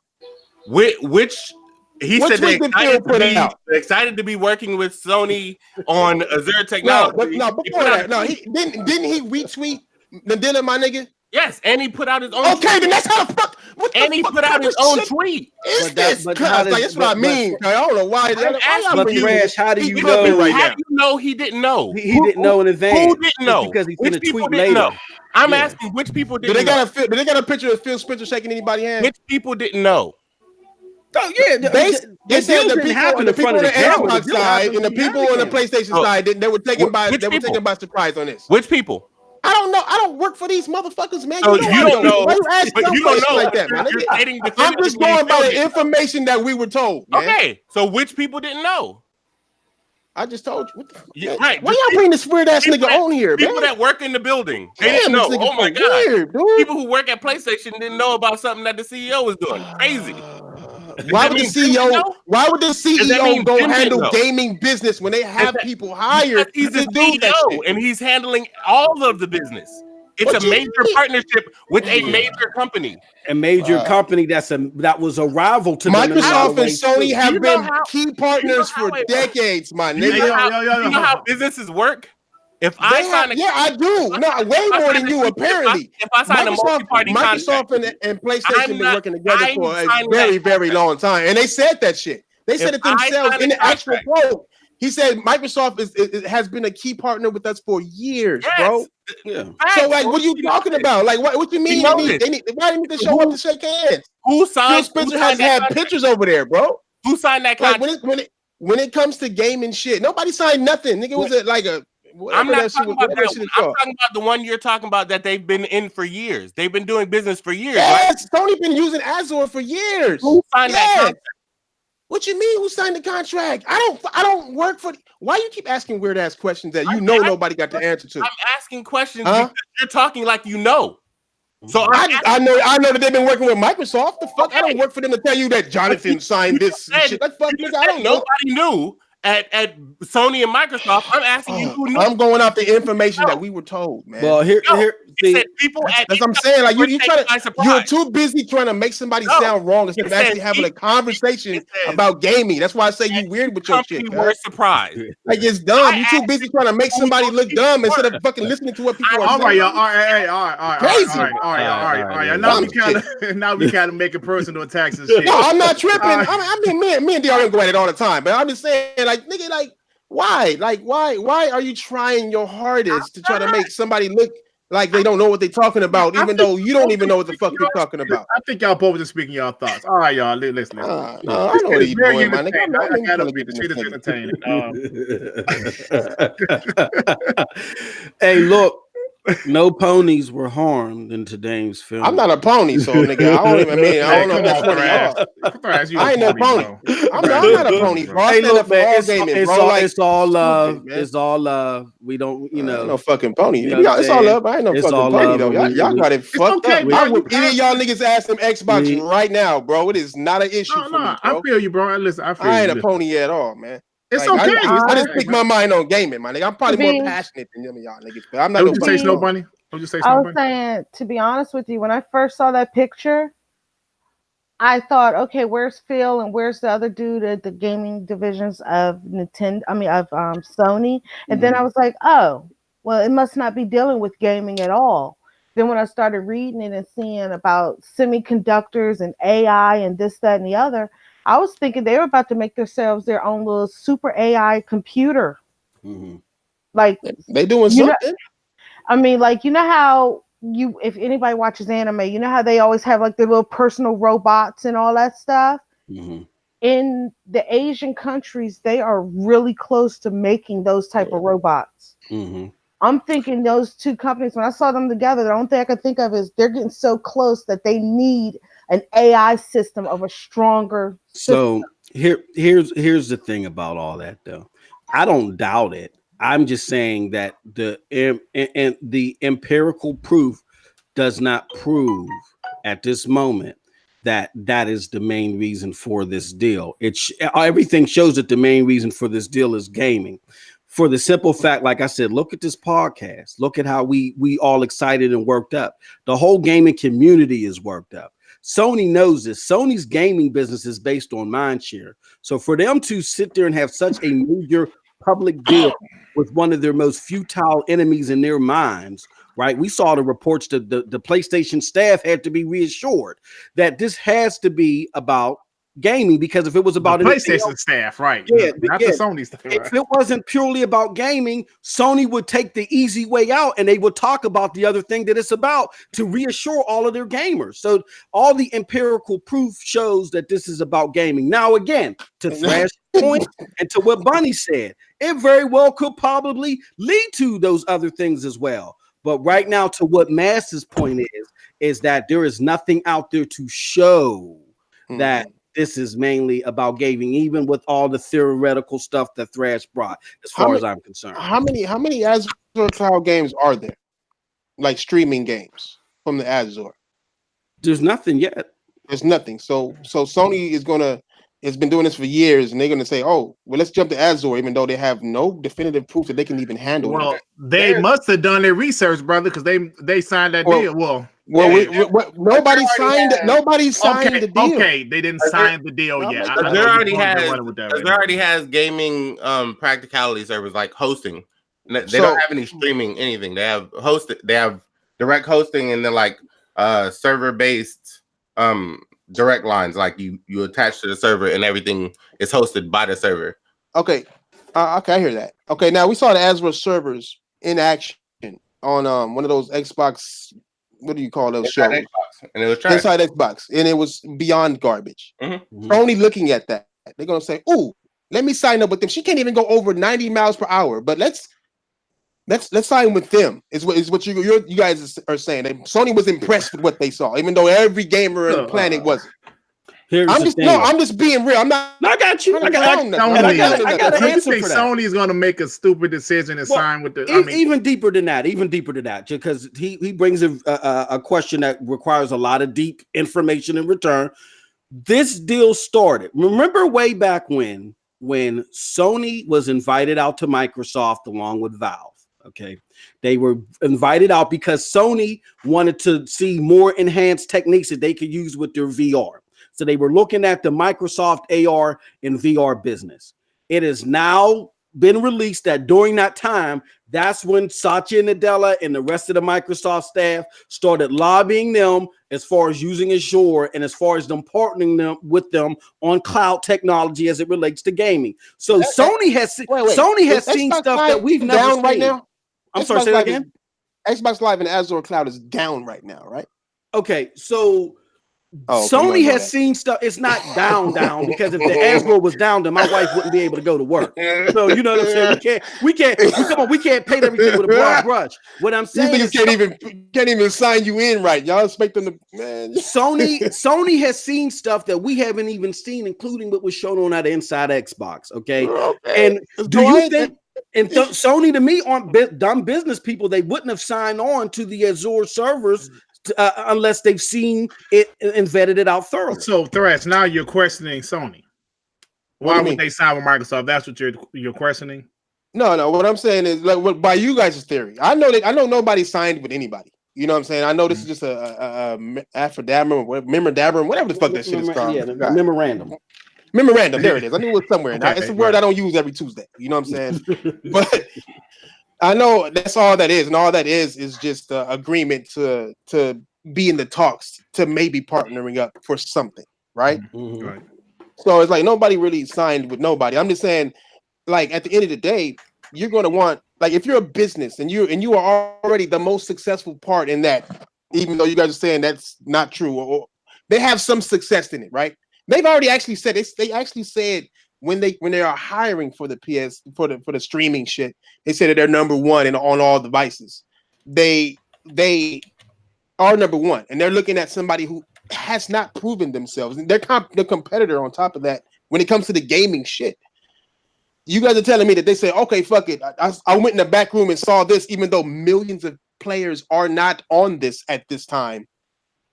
Which he said they're excited to be working with Sony on Azure technology. No, before that, no, he didn't he retweet Nadella, my nigga? Yes, and he put out his own. Okay, then that's how the fuck. And he put out his own tweet. That's what I mean. I don't know why. How do you know? How do you know he didn't know? He didn't know in advance. Who didn't know? Because he's going to tweet later. know. I'm asking which people didn't know. Did they got a picture of Phil Spencer shaking anybody's hand? Which people didn't know? Oh yeah, they said the people on the Xbox side and the people on the PlayStation side they were taken by surprise on this. Which people? I don't know. I don't work for these motherfuckers, man. You don't know. You don't know like that, man. I'm just going by the information that we were told. Man. Okay, so which people didn't know? I just told you. Right. Why y'all bring this weird ass nigga on here, man? People that work in the building, they didn't know. Oh my god, weird, dude. People who work at PlayStation didn't know about something that the CEO was doing. Crazy. Why would the CEO go handle gaming business when they have people hired? He's the CEO and he's handling all of the business. It's a major partnership with a major company. A major company that was a rival to Microsoft and Sony have been key partners for decades, my nigga. You know how businesses work? If I sign I do. No, way more than you, apparently. If I sign a multi-party Microsoft and PlayStation been working together for a very, very long time. And they said that shit. They said it themselves in the actual quote. He said Microsoft has been a key partner with us for years, bro. Yeah. So, like, what are you talking about? Like, what you mean? Why didn't they show up to shake hands? Who signed? Phil Spencer has had pictures over there, bro. Who signed that contract? When it comes to gaming shit, nobody signed nothing. Nigga, was it like a... I'm not talking about that. I'm talking about the one you're talking about that they've been in for years. They've been doing business for years. Yes, right? Sony been using Azure for years. Who signed that contract? What you mean? Who signed the contract? I don't work for. Why you keep asking weird ass questions that nobody got the answer to? I'm asking questions because you're talking like you know. So I know that they've been working with Microsoft. The fuck? Okay. I don't work for them to tell you that Jonathan signed this shit. That fuck nigga, I don't know. Nobody knew at Sony and Microsoft. I'm asking you who knew. I'm going off the information that we were told, man. Well, see, people that's what I'm saying. Like you're too busy trying to make somebody sound wrong instead of actually having a conversation about gaming. That's why I say you weird with your shit. We're surprised. Like it's dumb. You're too busy trying to make somebody look dumb instead of fucking listening to what people are saying. All right. Now we kind of making personal attacks and shit. No, I'm not tripping. I mean, me and DRM go at it all the time, but I'm just saying, like, nigga, like, why? Like, why are you trying your hardest to try to make somebody look like they don't know what they're talking about, even though you don't even know what the fuck you're talking about? I think y'all both just speaking your thoughts. All right, y'all, listen. No, I know what you're doing, my nigga. I gotta be the shit is entertaining. Hey, look. No ponies were harmed in today's film. I'm not a pony, so nigga, I don't know if that's funny. I ain't no pony. I'm not a pony, bro. Hey, look, man, it's all love. It's all love. We don't, no fucking pony. It's all love. I ain't no fucking pony though. Y'all got it fucked up. I would any of y'all niggas ask them Xbox right now, bro. It is not an issue for me, bro. I feel you, bro. Listen, I ain't a pony at all, man. It's okay. I just pick my mind on gaming, my nigga. I'm probably more passionate than them y'all niggas, but I'm not. Don't you say Snow Bunny? Don't you say Snow Bunny? I was saying, to be honest with you, when I first saw that picture, I thought, okay, where's Phil and where's the other dude at the gaming divisions of Nintendo? I mean, of Sony. And then I was like, oh, well, it must not be dealing with gaming at all. Then when I started reading it and seeing about semiconductors and AI and this, that, and the other, I was thinking they were about to make themselves their own little super AI computer. Like they doing something. I mean, like, you know how if anybody watches anime, you know how they always have like their little personal robots and all that stuff. In the Asian countries, they are really close to making those type of robots. I'm thinking those two companies, when I saw them together, the only thing I could think of is they're getting so close that they need an AI system of a stronger system. So here's the thing about all that, though. I don't doubt it. I'm just saying that the empirical proof does not prove at this moment that is the main reason for this deal. Everything shows that the main reason for this deal is gaming. For the simple fact, like I said, look at this podcast. Look at how we all excited and worked up. The whole gaming community is worked up. Sony knows this. Sony's gaming business is based on mindshare. So for them to sit there and have such a major public deal with one of their most futile enemies in their minds, right? We saw the reports that the PlayStation staff had to be reassured that this has to be about gaming, because if it was about the PlayStation staff, right? Not the Sony stuff. Right. If it wasn't purely about gaming, Sony would take the easy way out and they would talk about the other thing that it's about to reassure all of their gamers. So all the empirical proof shows that this is about gaming. Now, again, to Thrash's point and to what Bunny said, it very well could probably lead to those other things as well. But right now, to what Mass's point is that there is nothing out there to show that this is mainly about gaming, even with all the theoretical stuff that Thrash brought, as far as I'm concerned. How many Azure Cloud games are there? Like streaming games from the Azure? There's nothing yet. There's nothing. So Sony has been doing this for years, and they're gonna say, oh, well, let's jump to Azure, even though they have no definitive proof that they can even handle it. Well, they must have done their research, brother, because they signed that deal. Nobody signed the deal. Okay, they didn't sign the deal yet. There already has gaming practicality servers like hosting. They don't have any streaming anything. They have direct hosting, and then like server based direct lines, like you attach to the server and everything is hosted by the server. Okay, I hear that. Okay, now we saw the Azure servers in action on one of those Xbox. What do you call those shows? Xbox. And it was trash. Inside Xbox, and it was beyond garbage. Only looking at that, they're gonna say, "Ooh, let me sign up with them." She can't even go over 90 miles per hour, but let's sign with them. Is what you guys are saying. And Sony was impressed with what they saw, even though every gamer on the planet wasn't. I'm just being real. I'm not. No, I got you. I got an answer for that. Sony's going to make a stupid decision and sign with the. Even deeper than that, because he brings a question that requires a lot of deep information in return. This deal started. Remember way back when Sony was invited out to Microsoft along with Valve. Okay, they were invited out because Sony wanted to see more enhanced techniques that they could use with their VR. So they were looking at the Microsoft AR and VR business. It has now been released that during that time, that's when Satya Nadella and the rest of the Microsoft staff started lobbying them as far as using Azure and as far as them partnering them with them on cloud technology as it relates to gaming. So Sony has seen stuff that we've never seen. Right now. I'm sorry, say that again. Xbox Live and Azure Cloud is down right now, right? Okay, so Sony has seen stuff. It's not down because if the Azure was down, then my wife wouldn't be able to go to work. So you know what I'm saying? We can't paint everything with a broad brush. What I'm saying is can't even sign you in right. Y'all expect them to, man. Sony has seen stuff that we haven't even seen, including what was shown on that Inside Xbox. Okay. And do you think Sony, to me, on dumb business people, they wouldn't have signed on to the Azure servers unless they've seen it and vetted it out thoroughly. So, Threats, now you're questioning Sony. Why would they sign with Microsoft? That's what you're questioning. No. What I'm saying is, like, by you guys' theory, I know nobody signed with anybody. You know what I'm saying? I know this is just a memorandum, whatever the fuck that shit is called. Yeah, memorandum. Memorandum. There it is. I knew it was somewhere. It's a word I don't use every Tuesday. You know what I'm saying? But I know that's all that is, and all that is just agreement to be in the talks to maybe partnering up for something, right? Mm-hmm. Right. So it's like nobody really signed with nobody. I'm just saying, like, at the end of the day, you're going to want, like, if you're a business and you are already the most successful part in that, even though you guys are saying that's not true, or they have some success in it, right? They've already actually said it. They actually said when they are hiring for the PS for the streaming shit, they said that they're number one on all devices. They are number one, and they're looking at somebody who has not proven themselves, and they're the competitor on top of that when it comes to the gaming shit. You guys are telling me that they say, okay, fuck it. I went in the back room and saw this, even though millions of players are not on this at this time.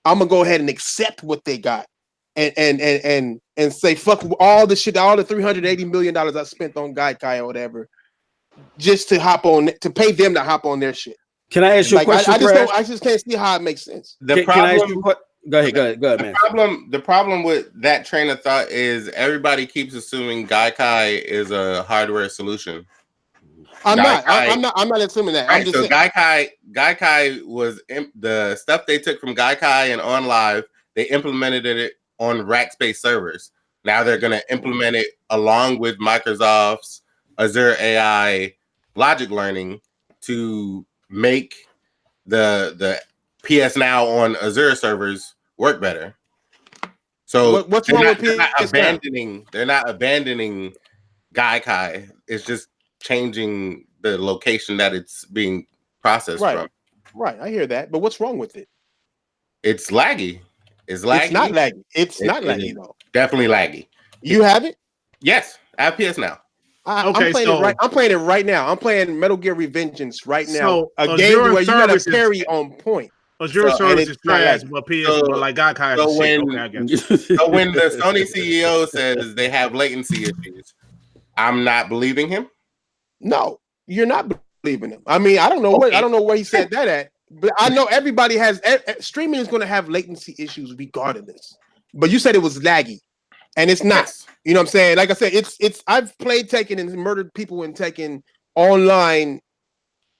I'm gonna go ahead and accept what they got. And say fuck all the shit, all the $380 million I spent on Gaikai or whatever, just to pay them to hop on their shit. Can I ask you a question? I just can't see how it makes sense. Go ahead, man. The problem with that train of thought is everybody keeps assuming Gaikai is a hardware solution. I'm not assuming that. Right, so Gaikai was the stuff they took from Gaikai and OnLive. They implemented it on Rackspace servers. Now they're going to implement it along with Microsoft's Azure AI logic learning to make the PS Now on Azure servers work better. So what's wrong with PS? They're not abandoning Gaikai. It's just changing the location that it's being processed from. Right, I hear that, but what's wrong with it? It's laggy. It's laggy. It's not laggy. It's not laggy though. Definitely laggy. You have it? Yes, I have PS Now. I'm playing it right now. I'm playing Metal Gear Revengeance right now. So a game where you got a parry on point. Azure service is trash, but PS, but like Gaikai is shit. I get you. So when the Sony CEO says they have latency issues, I'm not believing him. No, you're not believing him. I mean, I don't know where he said that at. But I know everybody has streaming is going to have latency issues regardless. But you said it was laggy, and it's not. Yes. You know what I'm saying? Like I said, it's. I've played Tekken and murdered people in Tekken online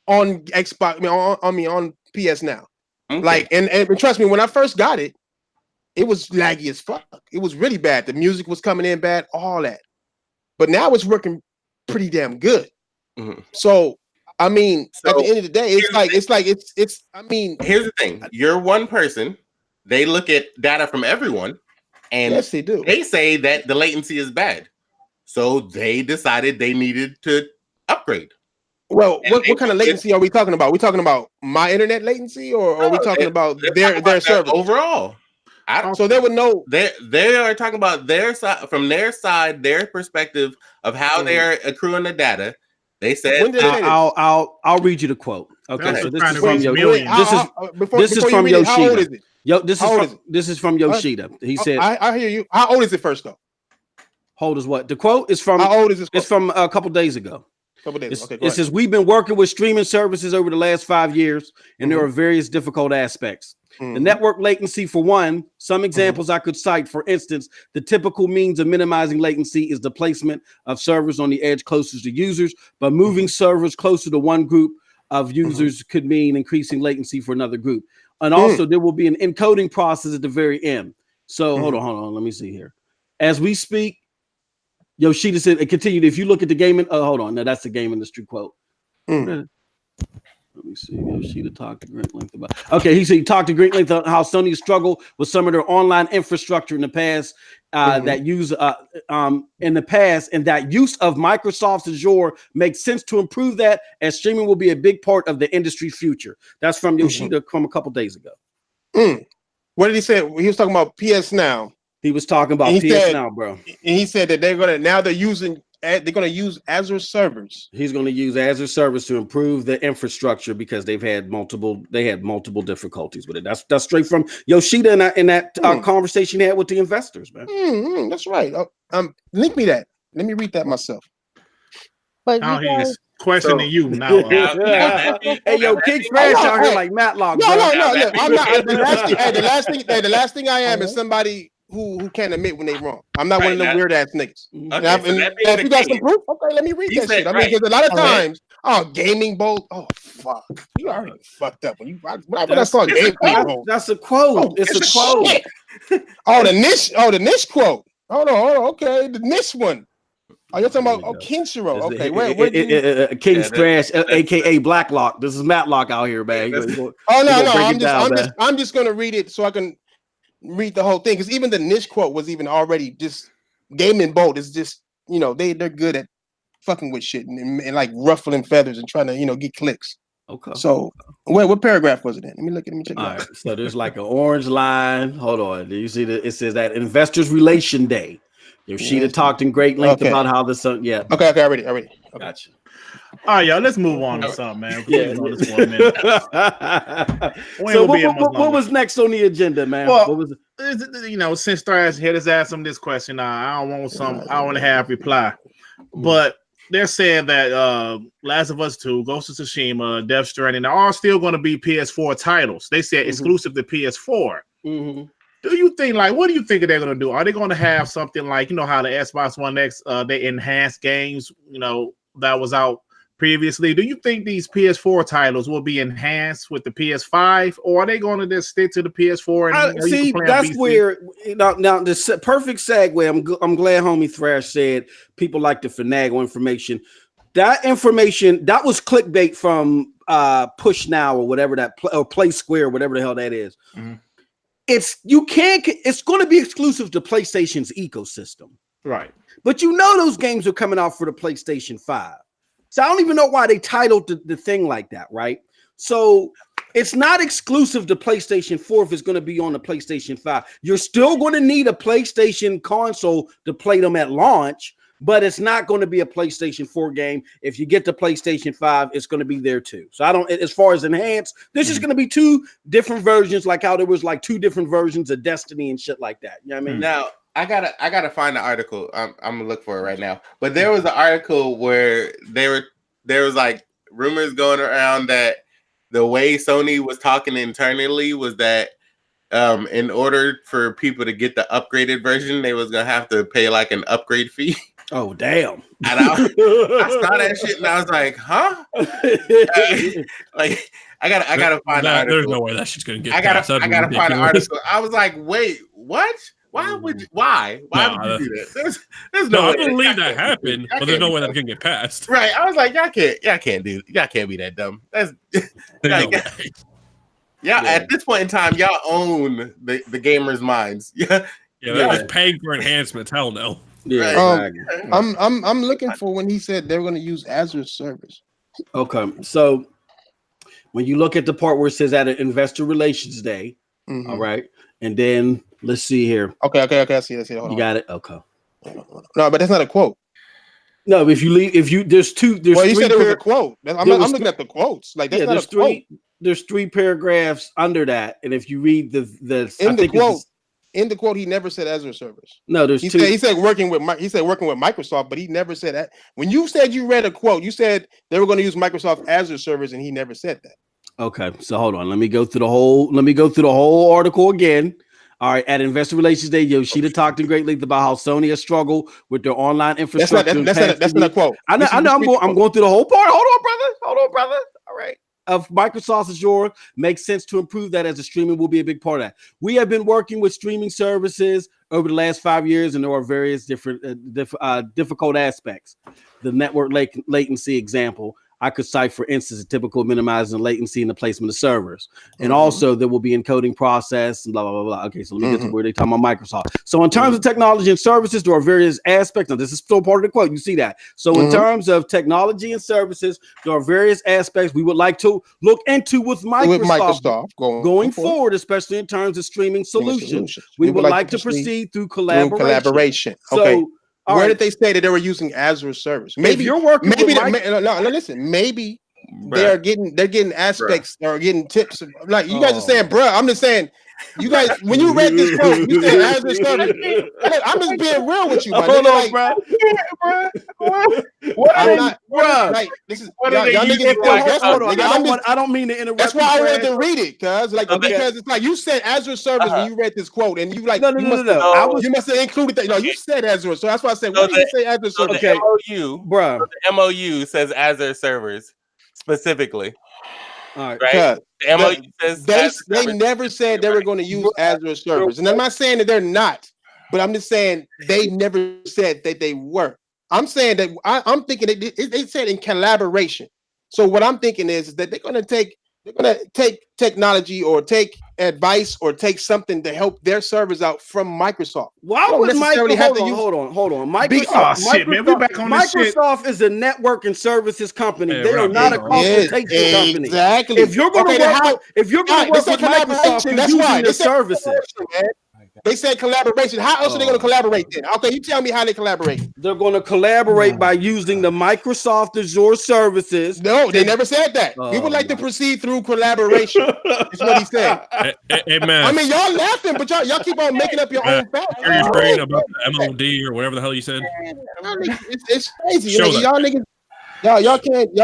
on Xbox. On PS Now. Okay. Like and trust me, when I first got it, it was laggy as fuck. It was really bad. The music was coming in bad, all that. But now it's working pretty damn good. Mm-hmm. So. I mean, at the end of the day, it's. I mean, here's the thing: you're one person. They look at data from everyone, and yes, they do. They say that the latency is bad, so they decided they needed to upgrade. Well, what kind of latency are we talking about? Are we talking about my internet latency, or are we talking about their server overall? So they would know. They are talking about their side, from their side, their perspective of how they're accruing the data. They said, When did they say this? I'll read you the quote. Okay, so this is from Yoshida. How old is it? This is from Yoshida. He said, I hear you. How old is it first though? How old is what? The quote is from. How old is this quote? It's from a couple days ago. Okay, it says, we've been working with streaming services over the last 5 years, and there are various difficult aspects. The network latency, for one, some examples I could cite. For instance, the typical means of minimizing latency is the placement of servers on the edge closest to users, but moving servers closer to one group of users could mean increasing latency for another group. And also, there will be an encoding process at the very end. So hold on. Let me see here. As we speak, Yoshida said, it continued. If you look at the gaming, hold on. Now that's the game industry quote. Let me see. Yoshida talked to great length about. Okay, he said he talked to great length about how Sony struggled with some of their online infrastructure in the past. That use in the past, and that use of Microsoft's Azure makes sense to improve that, as streaming will be a big part of the industry's future. That's from Yoshida from a couple days ago. What did he say? He was talking about PS Now. He was talking about PS Now, bro. And he said that they're gonna use Azure servers. He's gonna use Azure servers to improve the infrastructure because they had multiple difficulties with it. That's straight from Yoshida in that conversation he had with the investors, man. That's right. Link me that. Let me read that myself. But now he's questioning you now. Hey, yo, King Crash out here like Matlock. No. Look, I'm not. The last thing I am is somebody who can't admit when they wrong. I'm not one of them weird ass niggas. If you got some proof, okay, let me read that shit. I mean, because a lot of times, gaming bolt. Oh fuck, you already fucked up when I saw gaming bolt. That's a quote. It's a quote. The niche quote. Hold on. Okay, the niche one. Oh, you're talking about Kenshiro. Okay, King's Crash, aka Blacklock. This is Matlock out here, man. No. I'm just gonna read it so I can read the whole thing, because even the niche quote was even already just gaming bolt is just they're good at fucking with shit and like ruffling feathers and trying to get clicks. Okay. So what paragraph was it in? Let me check it out. Right, so there's like an orange line. Hold on. Do you see that? It says that Investors Relation Day. Yoshida talked in great length about how this. Okay, I read it. Okay. Gotcha. All right, y'all. Let's move on to something, man. So what was next on the agenda, man? Well, what was it? Since Thrash hit us ask him this question, I don't want to have reply, but they're saying that Last of Us 2, Ghost of Tsushima, Death Stranding, they're all still going to be PS4 titles. They said exclusive to PS4. Do you think, what do you think they're going to do? Are they going to have something like, how the Xbox One X, they enhanced games, that was out previously? Do you think these PS4 titles will be enhanced with the PS5, or are they going to just stick to the PS4? And see, that's where now the perfect segue. I'm glad homie Thrash said people like to finagle information. That information that was clickbait from Push Now or whatever or Play Square, whatever the hell that is. It's going to be exclusive to PlayStation's ecosystem, right? But those games are coming out for the PlayStation 5. So I don't even know why they titled the thing like that, right? So it's not exclusive to PlayStation 4 if it's going to be on the PlayStation 5. You're still going to need a PlayStation console to play them at launch, but it's not going to be a PlayStation 4 game. If you get the PlayStation 5, it's going to be there too. So as far as enhanced, there's just going to be two different versions, like how there was like two different versions of Destiny and shit like that. You know what I mean? Now, I gotta find the article. I'm gonna look for it right now. But there was an article where there was like rumors going around that the way Sony was talking internally was that in order for people to get the upgraded version, they was gonna have to pay like an upgrade fee. Oh damn! And I saw that shit and I was like, huh? Like I gotta find the article. There's no way that shit's gonna get. I gotta find the article. I was like, wait, what? Why would you do that? There's no way. I believe that happened, but there's no way that can get passed. Right. I was like, y'all can't be that dumb. That's at this point in time, y'all own the gamers' minds. That was paying for enhancements. Hell no. Yeah, exactly. I'm looking for when he said they're going to use Azure servers. Okay, so when you look at the part where it says at an Investor Relations Day, all right, and then Let's see here. Okay. I see. Hold on. Got it. Okay. No, but that's not a quote. No, if you there's two. There's well, you three said it was a quote. I'm looking at the quotes. Like that's not a quote. There's 3 paragraphs under that, and if you read the in the quote, he never said Azure servers. No, there's he 2. He said working with Microsoft, but he never said that. When you said you read a quote, you said they were going to use Microsoft Azure servers, and he never said that. Okay, so hold on. Let me go through the whole article again. All right, at Investor Relations Day, Yoshida talked in great length about how Sony has struggled with their online infrastructure. That's not a quote. I know. I'm going through the whole part. Hold on, brother. All right. Of Microsoft Azure makes sense to improve that, as the streaming will be a big part of that. We have been working with streaming services over the last 5 years, and there are various different difficult aspects. The network latency example I could cite, for instance, a typical minimizing latency in the placement of servers. And also there will be encoding process and blah, blah, blah, blah. Okay, so let me get to where they talk about Microsoft. So in terms of technology and services, there are various aspects. Now, this is still part of the quote. You see that. So in terms of technology and services, there are various aspects we would like to look into with Microsoft, going forward, especially in terms of streaming solutions. We would like to proceed through collaboration. Okay. So, where did they say that they were using Azure servers? Maybe you're working. Maybe they're getting aspects or getting tips. Like you guys are saying, bro. I'm just saying, you guys, when you read this quote, you said Azure servers. I'm just being real with you, man. Hold on, bro. I don't mean to interrupt. That's why I wanted to read it, because it's like you said Azure servers when you read this quote, and you like no. You must have included that. No, you said Azure, so that's why I said. Why did you say Azure servers? Okay, the MOU says Azure servers specifically. All right. Right? The MOU says they never said they were going to use Azure servers, and I'm not saying that they're not, but I'm just saying they never said that they were. I'm saying that I'm thinking they said in collaboration. So what I'm thinking is that they're going to take technology or take advice or take something to help their servers out from Microsoft. Why would Microsoft? Hold on. Microsoft is a network and services company. They are not a consultation company. Exactly. If you're going to work with Microsoft, you're using their services. They said collaboration. How else are they going to collaborate then? Okay, you tell me how they collaborate. They're going to collaborate by using the Microsoft Azure services. No, they never said that. We would like to proceed through collaboration. That's what he said. Hey, man. I mean, y'all laughing, but y'all keep on making up your own facts. Are you screaming about the MOD or whatever the hell you said? It's crazy. Y'all niggas, y'all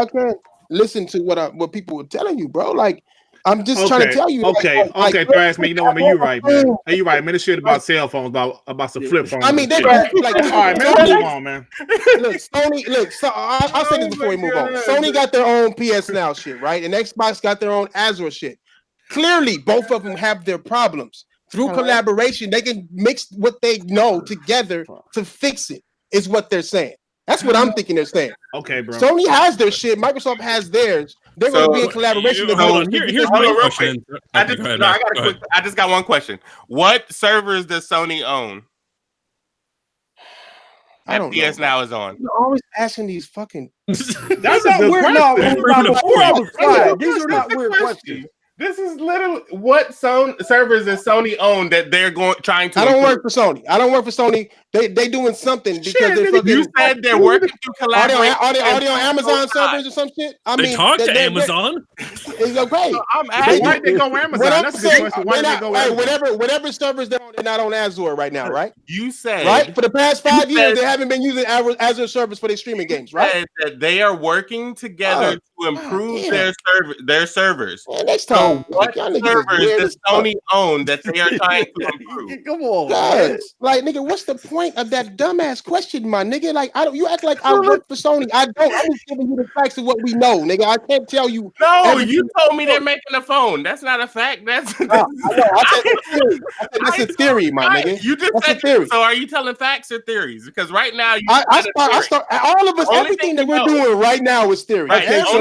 can't listen to what people are telling you, bro. Like, I'm just trying to tell you. Okay, Thrash, man. You know what I mean? You're right, man. Hey, you're right, man. This shit about cell phones, about some flip phones. I mean, they like, all right, man. Move on, man. Look, Sony. So I'll say this before we move on. Sony got their own PS Now shit, right? And Xbox got their own Azure shit. Clearly, both of them have their problems. Through collaboration, they can mix what they know together to fix it. Is what they're saying. That's what I'm thinking they're saying. Okay, bro. Sony has their shit. Microsoft has theirs. They're going to be in collaboration. Here's my question. I just got one question. What servers does Sony own? I don't know. PS Now is on. You're always asking these fucking. That's not weird. No, these are not weird questions. This is literally what servers does Sony own that they're trying to. I don't work for Sony. They doing something because they fucking. You said they're working through collaboration. Are they on Amazon servers or some shit? I mean, talk to Amazon. It's okay. So I'm asking. Why did they go Amazon? That's a good question. Why did they go Amazon? Whatever servers they're on, they're not on Azure right now, right? You said right for the past 5 years they haven't been using Azure servers for their streaming games, right? That they are working together to improve their servers. Man, next time. So what servers does Sony own that they are trying to improve? Come on, guys. Like, nigga, what's the point of that dumbass question, my nigga? Like, you act like I work for Sony. I don't. I'm just giving you the facts of what we know, nigga. I can't tell you. No, you told me they're making a phone. That's not a fact. That's I said that's a theory, my nigga. You just said theory. So are you telling facts or theories? Because right now, I start all of us. Everything that we're doing right now is theory. Right. Okay, so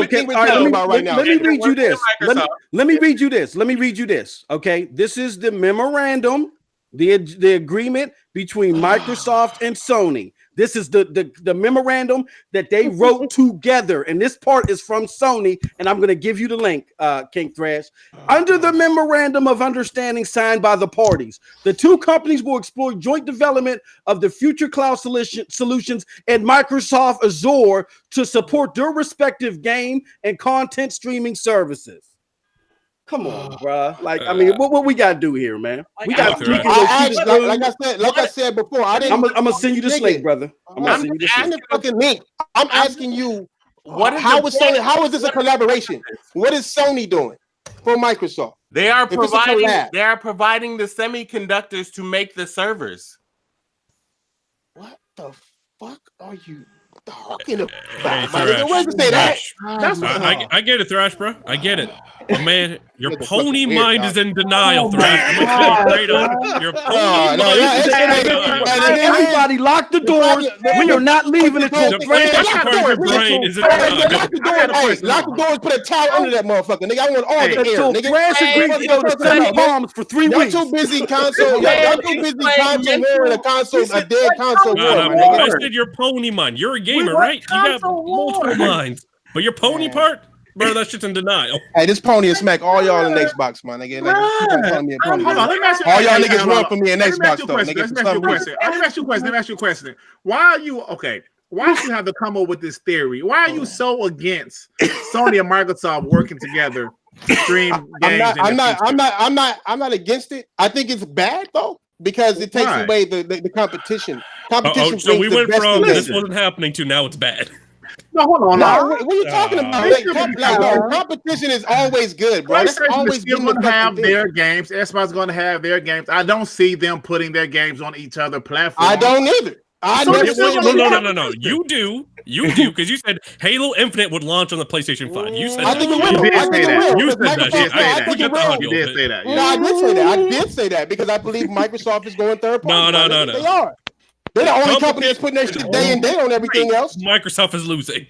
let me read you this. Let me read you this. Okay, this is the memorandum, the agreement between Microsoft and Sony. This is the memorandum that they wrote together, and this part is from Sony, and I'm going to give you the link, King Thrash. Under the memorandum of understanding signed by the parties, the two companies will explore joint development of the future cloud solutions and Microsoft Azure to support their respective game and content streaming services. Come on, bro. Like, I mean, what we gotta do here, man? We got to like I said before, I didn't. I'm gonna send you this link, brother. I'm fucking link. I'm asking you, how is Sony? How is this a collaboration? What is Sony doing for Microsoft? They are providing. They are providing the semiconductors to make the servers. What the fuck are you talking about? I get it, Thrash, bro. I get it. But man, your pony mind is in denial, Thrash. Your pony mind is in denial. Everybody lock the doors. We are not leaving until the your brain is in denial. Lock the doors, put a towel under that motherfucker. Nigga, I want all the air. Nigga, Thrash agreed to go to 7 bombs for 3 weeks. Y'all too busy console. Y'all too busy console wearing a dead console. I said your pony mind. You're a gamer, right? You got multiple minds. But your pony part? Bro, that shit's in denial. Hey, this pony is smack all y'all in Xbox, man. Nigga, hold on, let me ask you. All y'all niggas run for me in Xbox, though. Let me ask you a question. Why are you okay? Why do you have to come up with this theory? Why are you so against Sony and Microsoft working together to stream games? I'm not against it. I think it's bad though because it takes away the competition. So we went from this wasn't happening to now it's bad. No, hold on. What are you talking about? Competition is always good, bro. That's always going to have their games. Xbox going to have their games. I don't see them putting their games on each other platforms. I don't either. No. You do, because you said Halo Infinite would launch on the PlayStation 5. You said I think it will. You said that. You did say that. No, I did say that. I did say that because I believe Microsoft is going third party. No. They are. They're the only company that's putting their shit day and day on everything else. Microsoft is losing.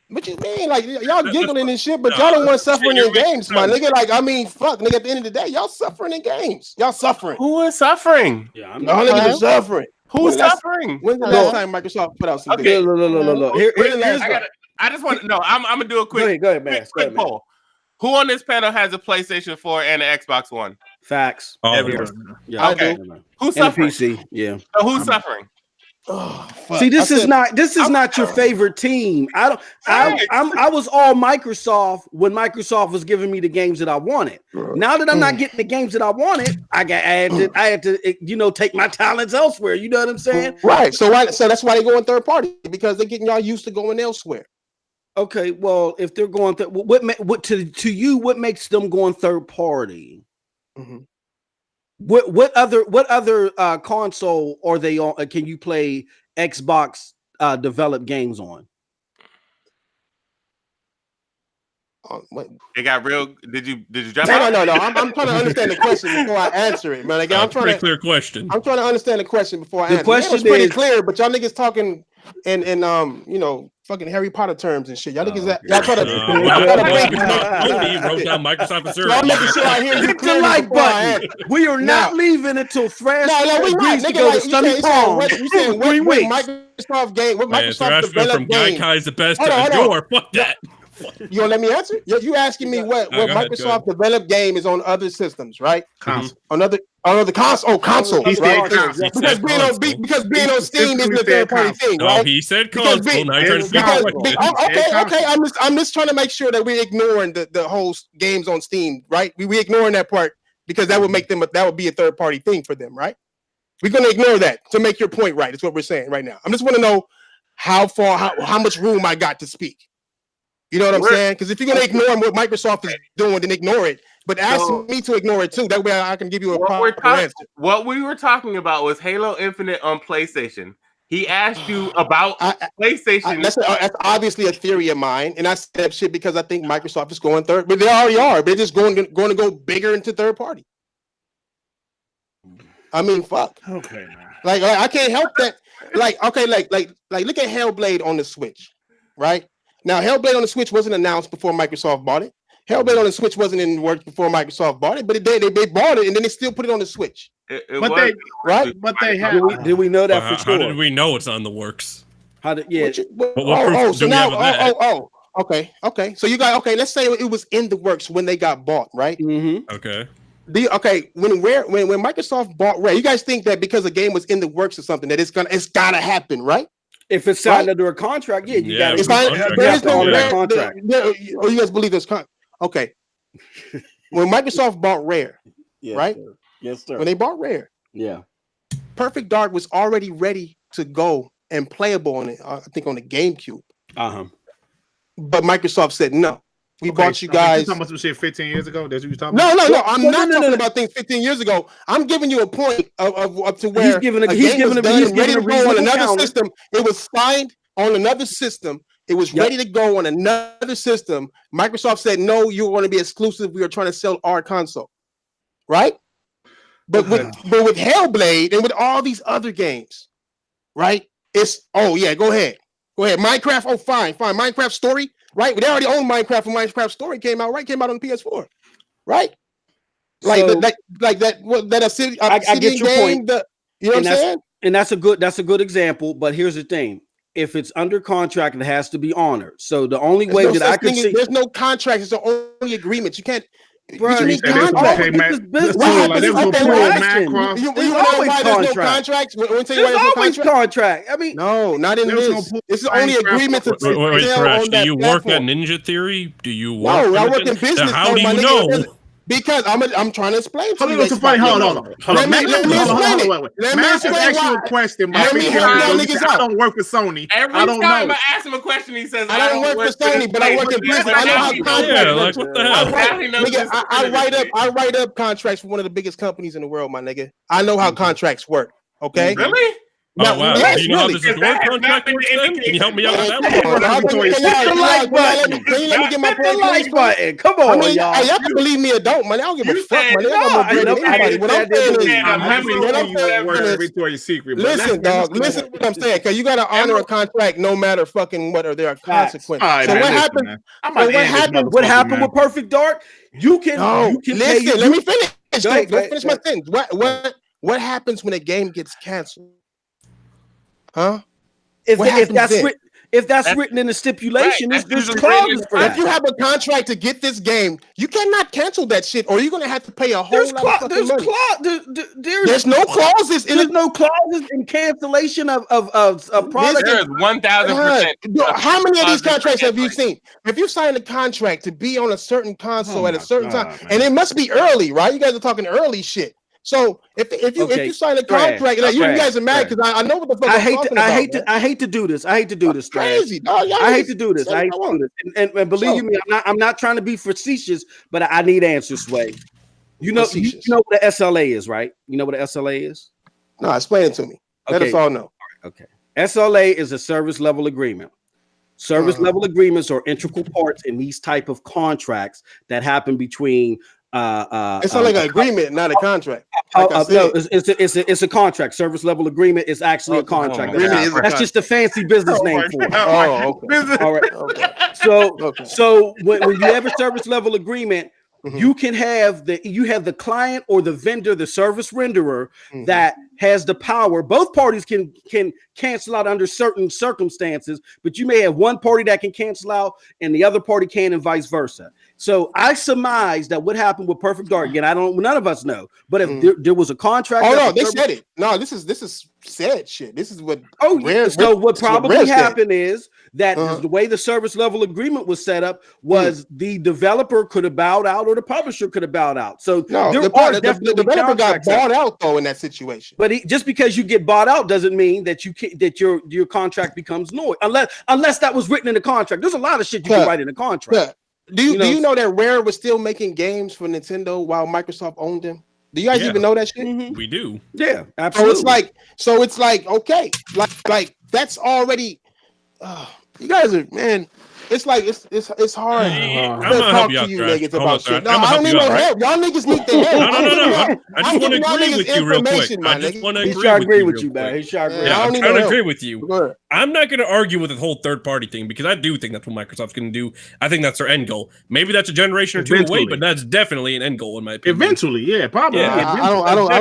What you mean? Like, y'all giggling and shit, but y'all don't want suffering in games, my nigga. Like, I mean, fuck, nigga, at the end of the day, y'all suffering in games. Y'all suffering. Who is suffering? Y'all niggas are suffering. Who's suffering? When's the last time Microsoft put out some okay. Look. I just want to know. I'm gonna do a quick poll. Who on this panel has a PlayStation 4 and an Xbox One? Facts. Everyone. Yeah, okay. Who's suffering? PC. Yeah. So who's suffering? Oh, see, this is not your favorite team. I was all Microsoft when Microsoft was giving me the games that I wanted. Now that I'm not getting the games that I wanted, I had to take my talents elsewhere. You know what I'm saying? Right. So that's why they go in third party, because they're getting y'all used to going elsewhere. Okay, well, if they're going what to you, what makes them going third party? Mm-hmm. What other console are they on? Can you play Xbox developed games on? It got real. Did you drop? No. I'm trying to understand the question before I answer it, man. Again, clear question. I'm trying to understand the question before I answer. The question is pretty clear, but y'all niggas talking in fucking Harry Potter terms and shit. Y'all niggas y'all try to wrote down Microsoft Azure. Y'all making sure I hear you hit the like button. We are not leaving until Thrash agrees to go to Sunny Palm. You saying what Microsoft game? What Microsoft developed game? Gaikai is the best Azure. Fuck that. You gonna let me answer? You asking me what Microsoft developed game is on other systems, right? Console. On other console. Console. Because being on Steam isn't a third party thing, right? No, he said console. Now you're trying to okay. I'm just trying to make sure that we're ignoring the whole games on Steam, right? We ignoring that part because that would make them that would be a third party thing for them, right? We're gonna ignore that to make your point right. That's what we're saying right now. I just want to know how much room I got to speak. You know what I'm saying? Because if you're gonna ignore what Microsoft is doing, then ignore it. But ask me to ignore it too. That way I can give you a proper answer. What we were talking about was Halo Infinite on PlayStation. He asked you about PlayStation. That's obviously a theory of mine, and I said that shit because I think Microsoft is going third, but they already are. They're just going to go bigger into third party. I mean, fuck. Okay, man. Like I can't help that. Like look at Hellblade on the Switch, right? Now, Hellblade on the Switch wasn't announced before Microsoft bought it. Hellblade on the Switch wasn't in works before Microsoft bought it, but they bought it and then they still put it on the Switch. But they right? But they have. Did we know that for sure? How did we know it's on the works? How did yeah? What proof do we have of that? Okay. So you got let's say it was in the works when they got bought, right? Mm-hmm. Okay. When Microsoft bought Rare, you guys think that because a game was in the works or something that it's gotta happen, right? If it's signed under a contract, you got to. There is no Rare contract. Or you guys believe there's okay. When Microsoft bought Rare, right? Sir. Yes, sir. When they bought Rare, Perfect Dark was already ready to go and playable on it. I think on the GameCube. But Microsoft said no. We bought you guys. You talking about some shit 15 years ago? That's what you talking about? No. I'm not talking about things 15 years ago. I'm giving you a point of up to where he's giving a go on another system. It was signed on another system. It was ready to go on another system. Microsoft said no. You want to be exclusive. We are trying to sell our console, right? But with Hellblade and with all these other games, right? It's go ahead. Minecraft. Oh, fine. Minecraft Story. Right, they already own Minecraft when Minecraft Story came out. Right, came out on the PS4. Right, like so, that Obsidian I get your game. Point. You know what I'm saying? And that's a good example. But here's the thing: if it's under contract, it has to be honored. So the only way that I can see, there's no contract. It's the only agreement. You can't. Bro, there's no contracts. There's always contract. I mean, no, not in this. This is only agreement to Wait, do you work at Ninja Theory? Do you work? No, I work in business. How do you know? Because I'm trying to explain to you. Hold on. Let me ask you an actual question. I don't work with Sony. Every time I ask him a question, he says, I don't work for Sony, but I work in business. I know how contracts work. What the hell? I write up contracts for one of the biggest companies in the world, my nigga. I know how contracts work. Okay? Really? Oh, wow. Do you know how this work contract works then? Can you help me out with that? Can you let me get my like button? Come on, y'all. Y'all can believe me or don't, man. I don't give a fuck, man. Listen, dog. Listen to what I'm saying. Because you got to honor a contract no matter fucking what there are consequences. So what happened with Perfect Dark? You can listen. Let me finish. Don't finish my sentence. What happens when a game gets canceled? Huh? If that's written in the stipulation, there's clauses for that. If you have a contract to get this game, you cannot cancel that shit, or you're gonna have to pay a whole lot of fucking money. There's no clauses. There's no clauses in cancellation of products. There's 1,000%. How many of these contracts have you seen? If you sign a contract to be on a certain console at a certain time, and it must be early, right? You guys are talking early shit. So if you sign a contract, you guys are mad because I know what the fuck I hate to do this. Crazy, dog. I hate to do this. And believe me, I'm not trying to be facetious, but I need answers, Sway. You know what the SLA is, right? You know what the SLA is? No, explain it to me. Let us all know. Okay. SLA is a service level agreement. Service level agreements are integral parts in these type of contracts that happen between it's not like an agreement, not a contract. No, it's a contract. Service level agreement is actually a contract. That's just a fancy business name for it. Okay. All right. Okay. So when you have a service level agreement, you can have the client or the vendor, the service renderer that has the power. Both parties can cancel out under certain circumstances, but you may have one party that can cancel out and the other party can, and vice versa. So I surmise that what happened with Perfect Dark, again, none of us know, but if there was a contract. Oh no, they said it. No, this is said shit. This is what. What probably happened is that the way the service level agreement was set up was the developer could have bowed out or the publisher could have bowed out. So the developer got bought out though in that situation. But just because you get bought out doesn't mean that your contract becomes null, unless that was written in the contract. There's a lot of shit you can write in a contract. Do you know that Rare was still making games for Nintendo while Microsoft owned them? Do you guys even know that shit? We do. Yeah, absolutely. So it's like okay, like that's already. You guys are, man. it's hard I'm to gonna talk help you to out, you Thrash. niggas Hold about on, shit. Thrash. No, I'm gonna I don't help need you no out, help. Y'all niggas need the help. No. I just want to y'all agree niggas with you real quick. information, my I just nigga. want to He's agree trying to with agree you with real you, man. quick. He's trying to agree. Yeah, I don't I'm need trying no to help. agree with you. Go ahead. I'm not going to argue with the whole third-party thing because I do think that's what Microsoft's going to do. I think that's their end goal. Maybe that's a generation or two away, Eventually. but that's definitely an end goal in my opinion. Eventually, yeah, probably. Yeah. I don't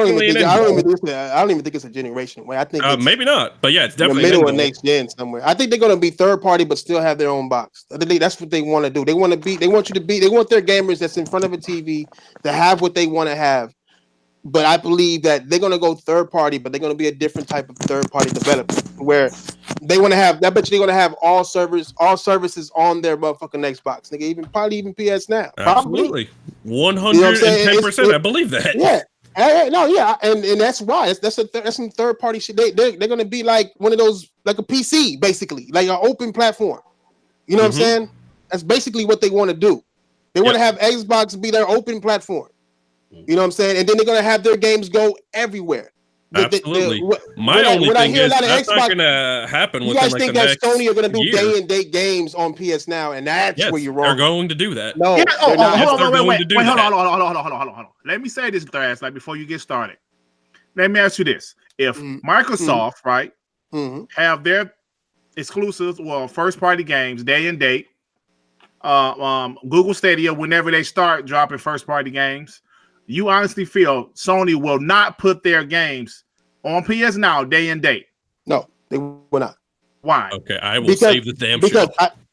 even think it's a generation away. I think it's Maybe not, but yeah, it's in the definitely an middle end of goal. next gen somewhere. I think they're gonna be third party, but still have their own box. I think that's what they want to do. They want their gamers that's in front of a TV to have what they want to have. But I believe that they're gonna go third party, but they're gonna be a different type of third party development where they want to have. I bet you they're gonna have all services on their motherfucking Xbox. Nigga, probably even PS now. Absolutely, Probably. 110%. I believe that. Yeah. And that's why that's some third party shit. They're gonna be like one of those, like a PC, basically, like an open platform. You know what I'm saying? That's basically what they want to do. They want to have Xbox be their open platform. You know what I'm saying? And then they're gonna have their games go everywhere. Absolutely. My only thing is that's not gonna happen. You guys think that Sony are gonna do year. day and date games on PS Now, and that's where you're wrong. They're going to do that. No, Yeah, they're not. hold on, wait, hold on. Let me say this, Thrash, like before you get started. Let me ask you this: if Microsoft, right, have their exclusives, well, first party games day and date, Google Stadia, whenever they start dropping first party games, you honestly feel Sony will not put their games on PS Now day and date? No, they will not. Why? Okay, I will save the damn show.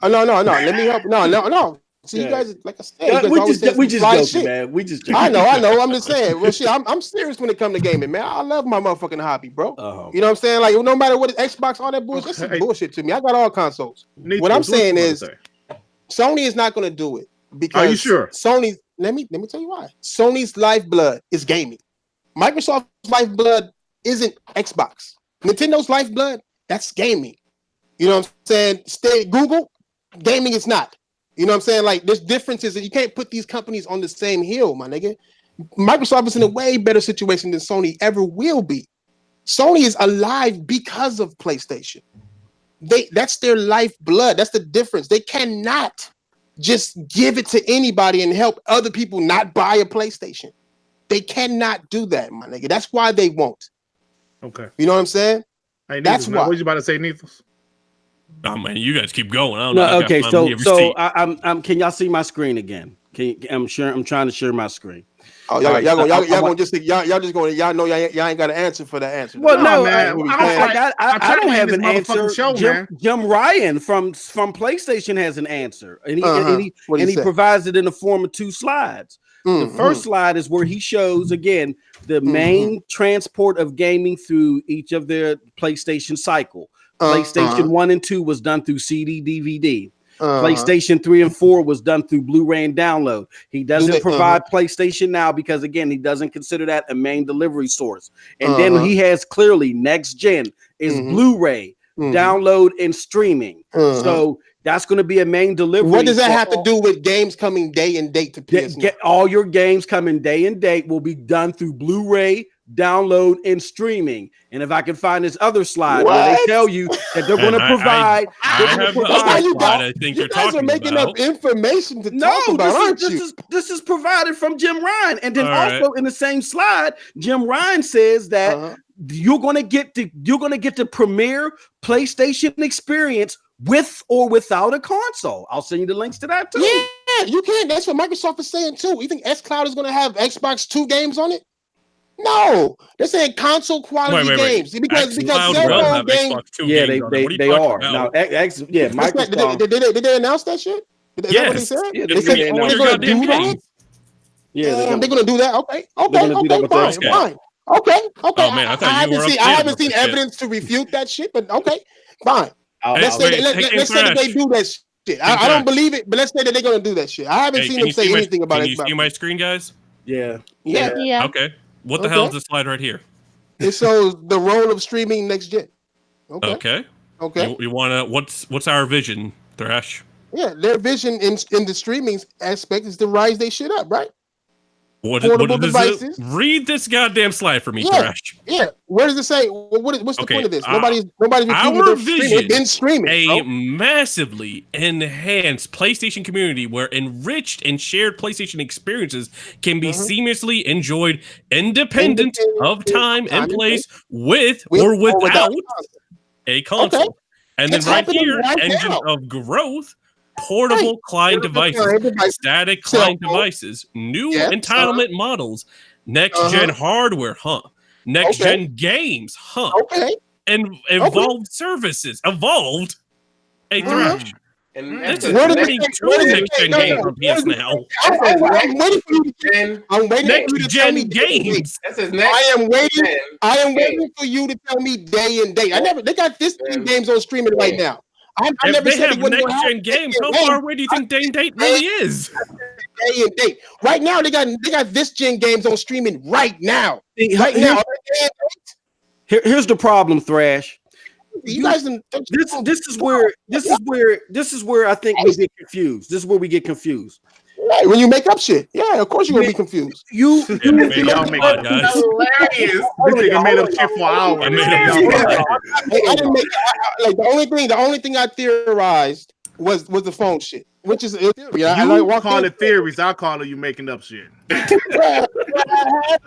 No. Let me help. No. See, you guys, like I said, we just joking, man. We just joking. I know. I'm just saying. Well, shit, I'm serious when it comes to gaming, man. I love my motherfucking hobby, bro. You know what I'm saying? Like, no matter what, Xbox, all that bullshit, that's bullshit to me. I got all consoles. What I'm saying is, Sony is not going to do it because. Are you sure? Sony. Let me tell you why. Sony's lifeblood is gaming. Microsoft's lifeblood isn't Xbox. Nintendo's lifeblood, that's gaming. You know what I'm saying? Google, gaming is not. You know what I'm saying? Like, there's differences that you can't put these companies on the same hill, my nigga. Microsoft is in a way better situation than Sony ever will be. Sony is alive because of PlayStation. That's their lifeblood. That's the difference. They cannot just give it to anybody and help other people not buy a PlayStation. They cannot do that, my nigga. That's why they won't. Okay. You know what I'm saying? Hey, that's why. What you about to say, Neethles? Oh man, you guys keep going. I don't know. know. Okay, so I'm. Can y'all see my screen again? I'm trying to share my screen. Oh, y'all know y'all ain't got an answer for that answer. Well, no, man. I don't have an answer. Show, Jim Ryan from PlayStation has an answer, and he provides it in the form of 2 slides. The first slide is where he shows again the main transport of gaming through each of their PlayStation cycle. PlayStation 1 and 2 was done through CD, DVD. PlayStation 3 and 4 was done through Blu-ray and download. He doesn't provide PlayStation Now because, again, he doesn't consider that a main delivery source. And then he has clearly next gen is Blu-ray, download, and streaming. So that's going to be a main delivery. What does that have to do with games coming day and date to PS? Get all your games coming day and date will be done through Blu-ray, download, and streaming. And if I can find this other slide where they tell you that they're going to provide, I think you guys are making up information to talk about, aren't you? This is provided from Jim Ryan, and then also in the same slide, Jim Ryan says that you're going to get the premier PlayStation experience with or without a console. I'll send you the links to that too. Yeah, you can. That's what Microsoft is saying too. You think xCloud is going to have Xbox 2 games on it? No, they're saying console quality games because cell phone games. Yeah, they are now. Microsoft. Did they announce that shit? Is that what they said? Yeah, they said they're going to do that. Yeah, they're going to do that. Okay, fine. Okay. Oh man, I haven't seen evidence to refute that shit, but okay, fine. Let's say that they do that shit. I don't believe it, but let's say that they're going to do that shit. I haven't seen them say anything about it. Can you see my screen, guys? Yeah. Okay. What the hell is this slide right here? It shows the role of streaming next gen. Okay. You wanna? What's our vision, Thrash? Yeah, their vision in the streaming aspect is to rise their shit up, right? portable devices. Read this goddamn slide for me, Yeah. Thrash. Yeah, where does it say? What's the point of this? Nobody's our vision, they've been streaming. A massively enhanced PlayStation community where enriched and shared PlayStation experiences can be seamlessly enjoyed, independent of time and place, with or without a console. Okay. And then It's right happening here, right engine now. of growth. Portable client devices, static client devices, new entitlement models, next gen hardware, next gen games, and evolved services, evolved a Thrash. And This is winning two next gen games on PS now. I'm waiting for you to tell me games. I am waiting for you to tell me day and date. They got this games on streaming right now. I never they said have next gen games. How far away do you think day and date really is? Day and date. Right now, they got this gen games on streaming right now. Here's the problem, Thrash. You guys, this is where I think we get confused. This is where we get confused. Right, when you make up shit, yeah, of course you're gonna be confused. Y'all make up, guys. This nigga made up shit for hours. I didn't make like the only thing I theorized was the phone shit, which is a theory. You call it theories, I call it you making up shit. I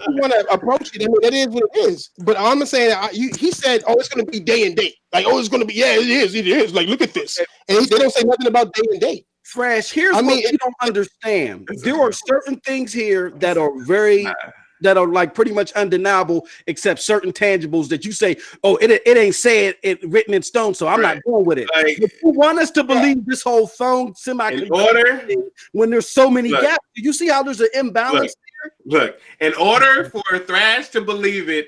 want to approach it. I mean, that is what it is. But I'm saying he said, "Oh, it's going to be day and date." Like, "Oh, it's going to be it is." Like, look at this, and they don't say nothing about day and date. Thrash, here's what you don't understand. There are certain things here that are like pretty much undeniable, except certain tangibles that you say, "Oh, it ain't said it written in stone," so I'm not going with it. Like, but you want us to believe this whole phone semiconductor thing when there's so many gaps. Do you see how there's an imbalance there? Look, in order for Thrash to believe it,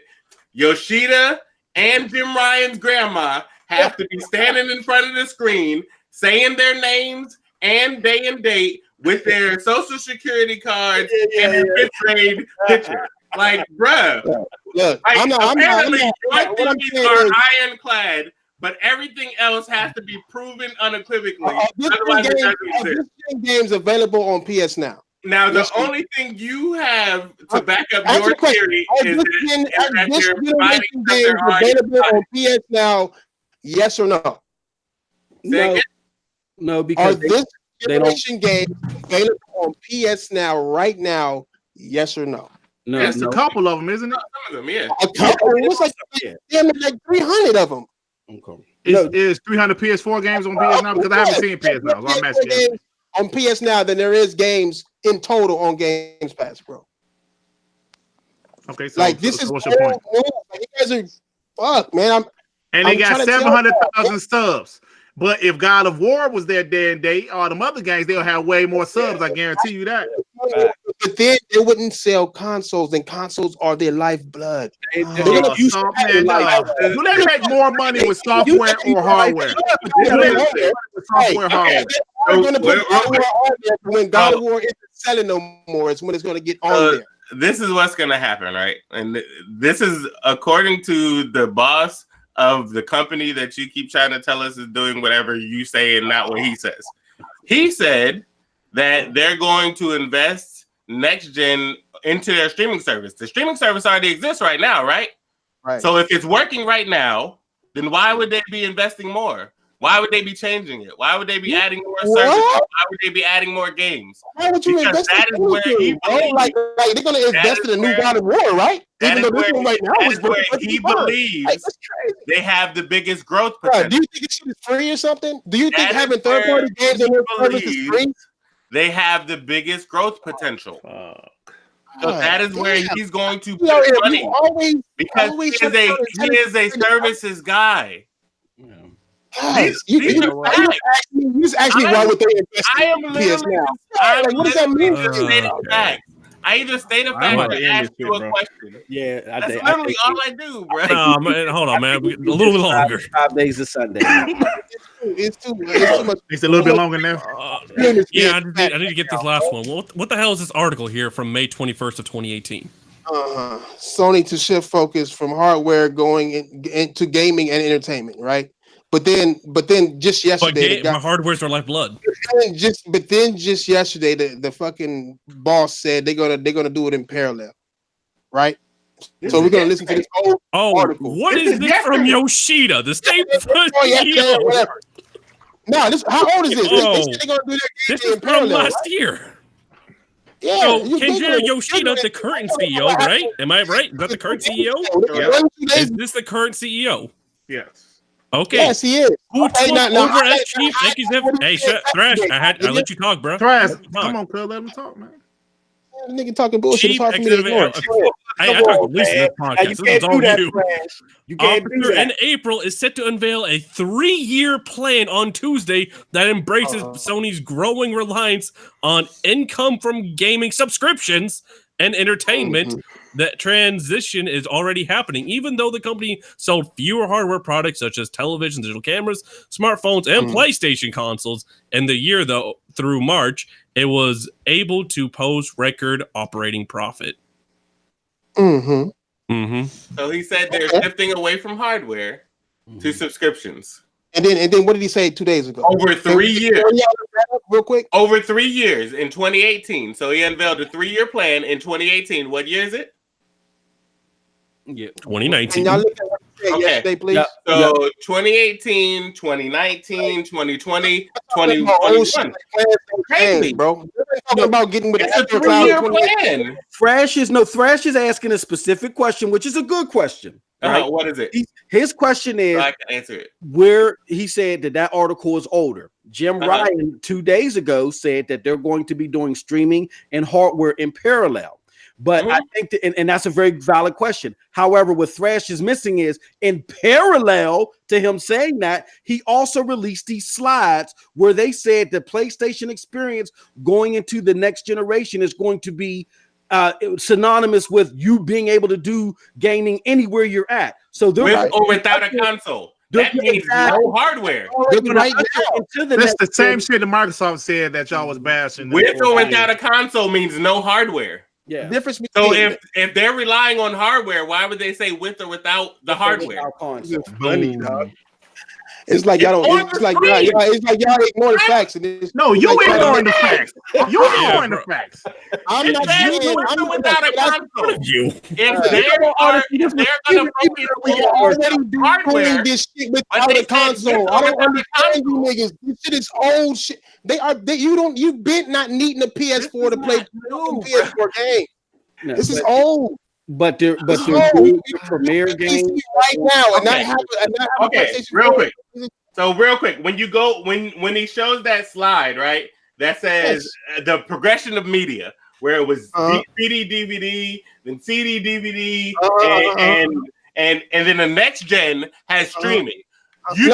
Yoshida and Jim Ryan's grandma have to be standing in front of the screen saying their names and day and date with their social security cards and their fifth grade picture. Like, bruh. Look, like, apparently your TVs are ironclad, but everything else has to be proven unequivocally. Otherwise, it doesn't exist. This game's available on PS Now. Now, the only thing you have to back up your theory is that you're fighting games available on PS Now. Yes or no? No, because this generation game available on PS Now right now? Yes or no? No, it's a couple of them, isn't it? Some of them, yeah. A couple. It's like 300 of them. Okay. Is 300 PS4 games on PS Now? Because I haven't seen PS Now. So I'm asking you. On PS Now than there is games in total on Games Pass, bro. Okay, so like this is what's your point? Like, you guys are fuck, man. They got 700,000 subs. But if God of War was there day and date, all them other games, they'll have way more subs. I guarantee you that. But then they wouldn't sell consoles, and consoles are their lifeblood. Do they make more money with software or hardware? When God of War isn't selling no more, it's when it's going to get on there. This is what's going to happen, right? And this is according to the boss of the company that you keep trying to tell us is doing whatever you say and not what he says. He said that they're going to invest next gen into their streaming service. The streaming service already exists right now, right? Right. So if it's working right now, then why would they be investing more? Why would they be changing it? Why would they be adding more services? Why would they be adding more games? Why would you because that is where he believes. Like they're going to invest in a new God of War, right? That is where he believes they have the biggest growth potential. Do you think it's free or something? Do you think having third-party games on their service is free? They have the biggest growth potential. So that is where he's going to put money. Because he is a services guy. You just asked me why would they invest in PS Now? What does that mean? I either state a fact or ask you a question. Yeah, that's literally all I do, bro. No, man, hold on, man. A little bit longer. 5 days of Sunday. It's too much. It's a little bit longer now. Yeah, I need to get this last one. What the hell is this article here from May 21st of 2018? Sony to shift focus from hardware going into gaming and entertainment, right? But then just yesterday, my hardware's our lifeblood. But then just yesterday, the fucking boss said they're gonna do it in parallel, right? So we're gonna listen to this whole article. What is this from Yoshida? The state CEO. No, how old is this? They said they're gonna do this in parallel last year. Yeah, so Kenjiro Yoshida, the current CEO, right? Am I right? Is that the current CEO? Yeah. Is this the current CEO? Yes. Okay. Yes, he is. Who took over as chief executive? Hey, Thrash, I let you talk, bro. Thrash, come on, cuz, let him talk, man. Nigga talking bullshit. It's hard for me to ignore. I talk to Lisa in this podcast. This is all you do. You can't do that. In April is set to unveil a 3-year plan on Tuesday that embraces Sony's growing reliance on income from gaming subscriptions and entertainment. That transition is already happening, even though the company sold fewer hardware products such as television, digital cameras, smartphones, and PlayStation consoles. In the year, though, through March, it was able to post record operating profit. Mm-hmm. Mm-hmm. So he said they're shifting away from hardware to subscriptions. And then what did he say 2 days ago? Over 3 years. Real quick. Over 3 years in 2018. So he unveiled a 3-year plan in 2018. What year is it? Yeah, 2019. Can y'all look at what he said yesterday, please? So 2018, 2019, 2020, 2021. Crazy, bro. We're talking about getting with it's a 3-year plan. Thrash is asking a specific question, which is a good question. Right? What is it? His question is, so I can answer it. Where he said that article is older. Jim Ryan 2 days ago said that they're going to be doing streaming and hardware in parallel. But I think and that's a very valid question. However, what Thrash is missing is in parallel to him saying that, he also released these slides where they said the PlayStation experience going into the next generation is going to be synonymous with you being able to do gaming anywhere you're at. So with or without a console. That means no hardware. That's the same shit that Microsoft said that y'all was bashing. With or without a console means no hardware. Yeah. Difference so if they're relying on hardware, why would they say with or without the hardware? It's funny, dog. It's like y'all don't. It's like y'all ignore the facts. No, you ignoring the facts. You ignoring the facts. I'm not saying I'm without a console. You. If they're gonna focus on hardware, this shit without a console. I don't understand you niggas. This shit is old shit. You've been not needing a PS4 to play PS4 game. This is old. But they're doing premiere game right now, and not have a PlayStation. Real quick. So real quick, when you go when he shows that slide, right, that says the progression of media, where it was CD, DVD, then CD, DVD, and then the next gen has streaming. No. It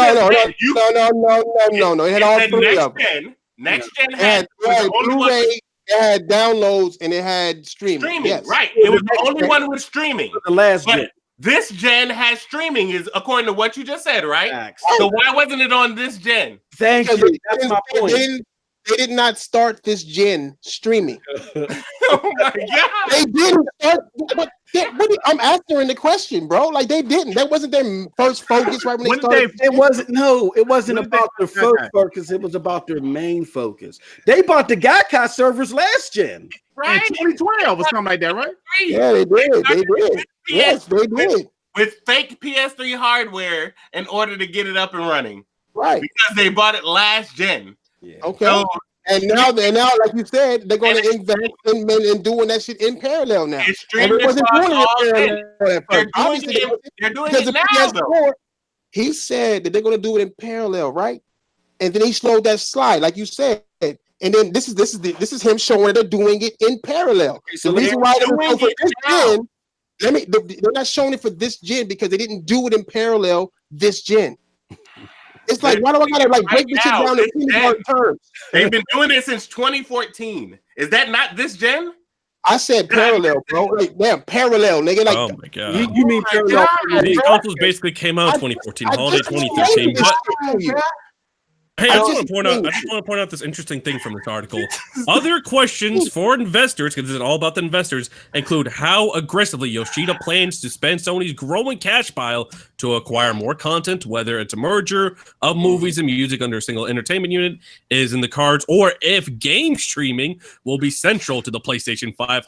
had all three of them. Next gen had Blu-ray. It had downloads and it had streaming. Yes. Right. It was the only one with streaming. The last gen. This gen has streaming, is according to what you just said, right? So why wasn't it on this gen? Thank you. That's my point. They did not start this gen streaming. Oh my god! They didn't start. I'm answering the question, bro. Like they didn't. That wasn't their first focus, right? When they started. It wasn't. No, it wasn't about their first focus. It was about their main focus. They bought the Gaikai servers last gen, right? In 2012 or something like that, right? Yeah, they did. They did. Yes, they did. With fake PS3 hardware in order to get it up and running, right? Because they bought it last gen. Yeah. Okay. So, and now, like you said, they're going to invest in doing that shit in parallel now. They're doing it now, though. He said that they're going to do it in parallel, right? And then he slowed that slide, like you said. And then this is him showing that they're doing it in parallel. Okay, so the reason why they're doing it this gen, they're not showing it for this gen because they didn't do it in parallel this gen. It's like, why do I gotta break this shit down in kindergarten terms? They've been doing it since 2014. Is that not this gen? I said parallel, bro. Like, damn, parallel, nigga. Like, oh my god, you mean parallel? These consoles basically came out in 2014, holiday 2013. Hey, I just want to point out this interesting thing from this article. Other questions for investors, because it's all about the investors, include how aggressively Yoshida plans to spend Sony's growing cash pile to acquire more content, whether it's a merger of movies and music under a single entertainment unit is in the cards, or if game streaming will be central to the PlayStation 5.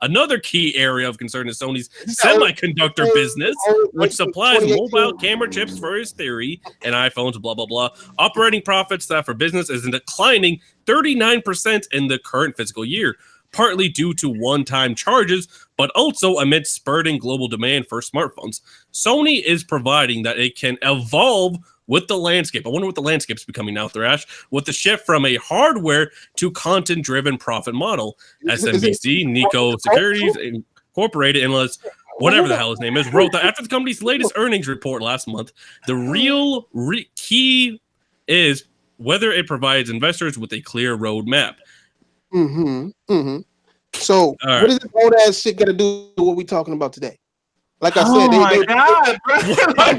Another key area of concern is Sony's semiconductor business, which supplies mobile camera chips for his theory and iPhones, blah, blah, blah. Operating profits that for business is declining 39% in the current fiscal year, partly due to one-time charges, but also amid spurting global demand for smartphones. Sony is providing that it can evolve with the landscape. I wonder what the landscape's becoming now, Thrash, with the shift from a hardware to content-driven profit model. SMBC, Nico Securities Incorporated, unless whatever the hell his name is, wrote that after the company's latest earnings report last month, the real key is whether it provides investors with a clear roadmap. So, what is this old ass shit got to do with what we talking about today? Like I said, hold on. I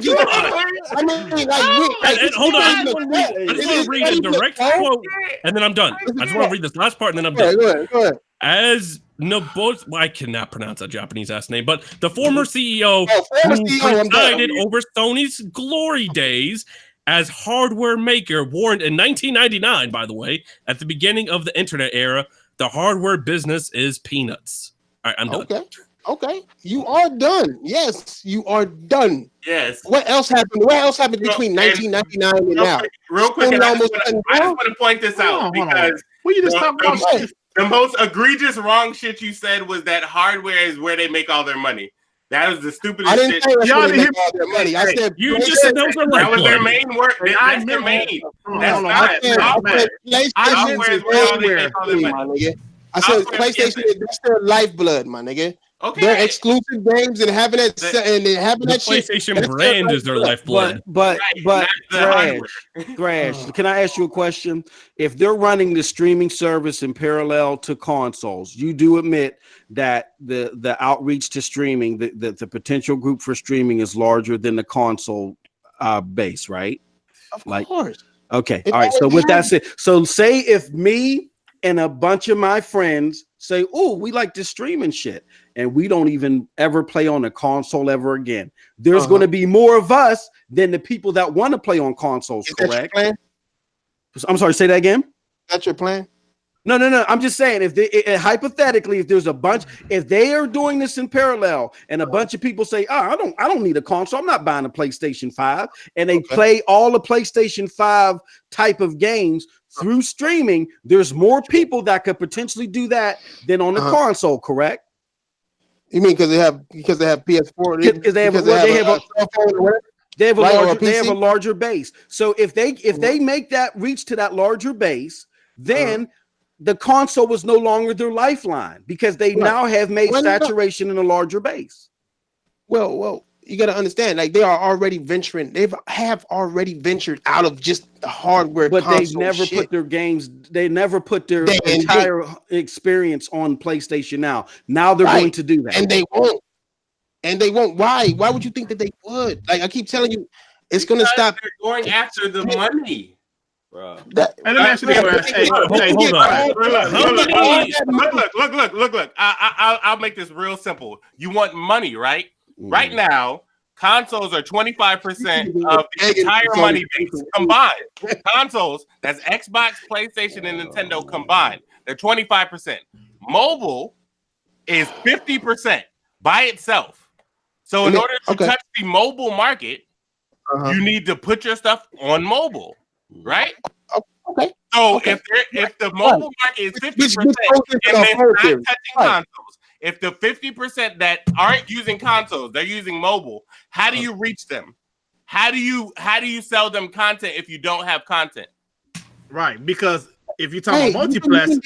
just want to read a direct quote, and then I'm done. I just want to read this last part, and then I'm done. Go ahead. As Nobuo, I cannot pronounce that Japanese ass name, but the former CEO who presided over Sony's glory days as hardware maker warned in 1999, by the way, at the beginning of the internet era, the hardware business is peanuts. All right, I'm done. Okay. You are done. Yes, you are done. Yes. What else happened? What else happened between 1999 and now? Real quick, I just want to point this out because we just talking about shit. The most egregious wrong shit you said was that hardware is where they make all their money. That was the stupidest shit. I didn't say y'all didn't make all their money. I said you just said those are that was their main work. That's their main. That's not software. Software is where all they make all their money. I said PlayStation is their lifeblood, my nigga. Okay. They're exclusive games and having that PlayStation shit. brand is their lifeblood. But Thrash, can I ask you a question? If they're running the streaming service in parallel to consoles, you do admit that the outreach to streaming, the potential group for streaming is larger than the console base, right? Of course. Okay. All right. So with that said, so say if me and a bunch of my friends say, "Oh, we like this streaming shit," and we don't even ever play on a console ever again, there's going to be more of us than the people that want to play on consoles. Is correct? That your plan? I'm sorry. Say that again. That's your plan? No. I'm just saying, if they hypothetically, if there's a bunch, if they are doing this in parallel, and a bunch of people say, "Oh, I don't need a console. I'm not buying a PlayStation 5," and they play all the PlayStation 5 type of games through streaming, there's more people that could potentially do that than on the console. Correct? You mean because they have PS4? Because they have a larger base. So if they make that reach to that larger base, then the console was no longer their lifeline because they now have made saturation in a larger base. Well, you got to understand, like they are already venturing. They have already ventured out of just the hardware. But they've never put their games. They never put their entire experience on PlayStation. Now they're going to do that, and they won't. Why? Why would you think that they would? Like I keep telling you, it's going to stop. They're going after the money. Bro. And let me ask you this. Hey, hold on. Look. I'll make this real simple. You want money, right? Right now, consoles are 25% of the entire money base combined. Consoles, that's Xbox, PlayStation, and Nintendo combined. They're 25%. Mobile is 50% by itself. So in order to touch the mobile market, you need to put your stuff on mobile, right? Okay. So if the mobile market is 50% and they're not touching consoles, if the 50% that aren't using consoles, they're using mobile, how do you reach them? How do you sell them content if you don't have content? Right, because if you're talking about multiplex,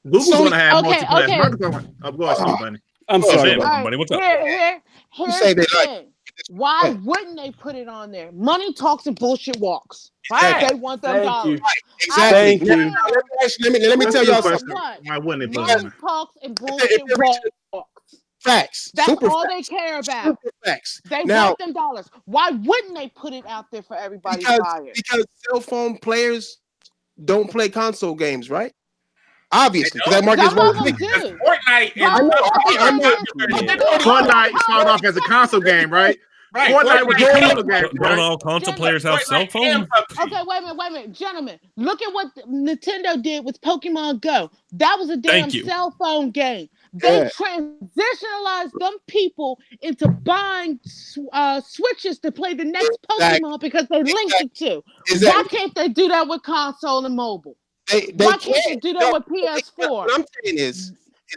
Google's going to have multiplex. I'm sorry, buddy. What's up? Here's the thing. Why wouldn't they put it on there? Money talks and bullshit walks. Right? They want them dollars. Exactly. Thank you. Let me tell y'all something. Why wouldn't they put Money talks and bullshit walks. Facts. That's Super all facts. they care about. Super facts. They Now, want them dollars. Why wouldn't they put it out there for everybody to buy it? Because cell phone players don't play console games, right? Obviously, because that market is Some of one them big. do. Fortnite is I know. Fortnite started off as a console game, right? right. Fortnite was a console game, Don't right? all console players have cell Fortnite and phones? PUBG. Okay, wait a minute, gentlemen. Look at what Nintendo did with Pokemon Go. That was a damn Thank you. cell phone game. They Yeah. transitionalized them people into buying switches to play the next Exactly. Pokemon because they linked it to. Exactly. Why can't they do that with console and mobile? They Why can't they can't do that with PS4? What I'm saying is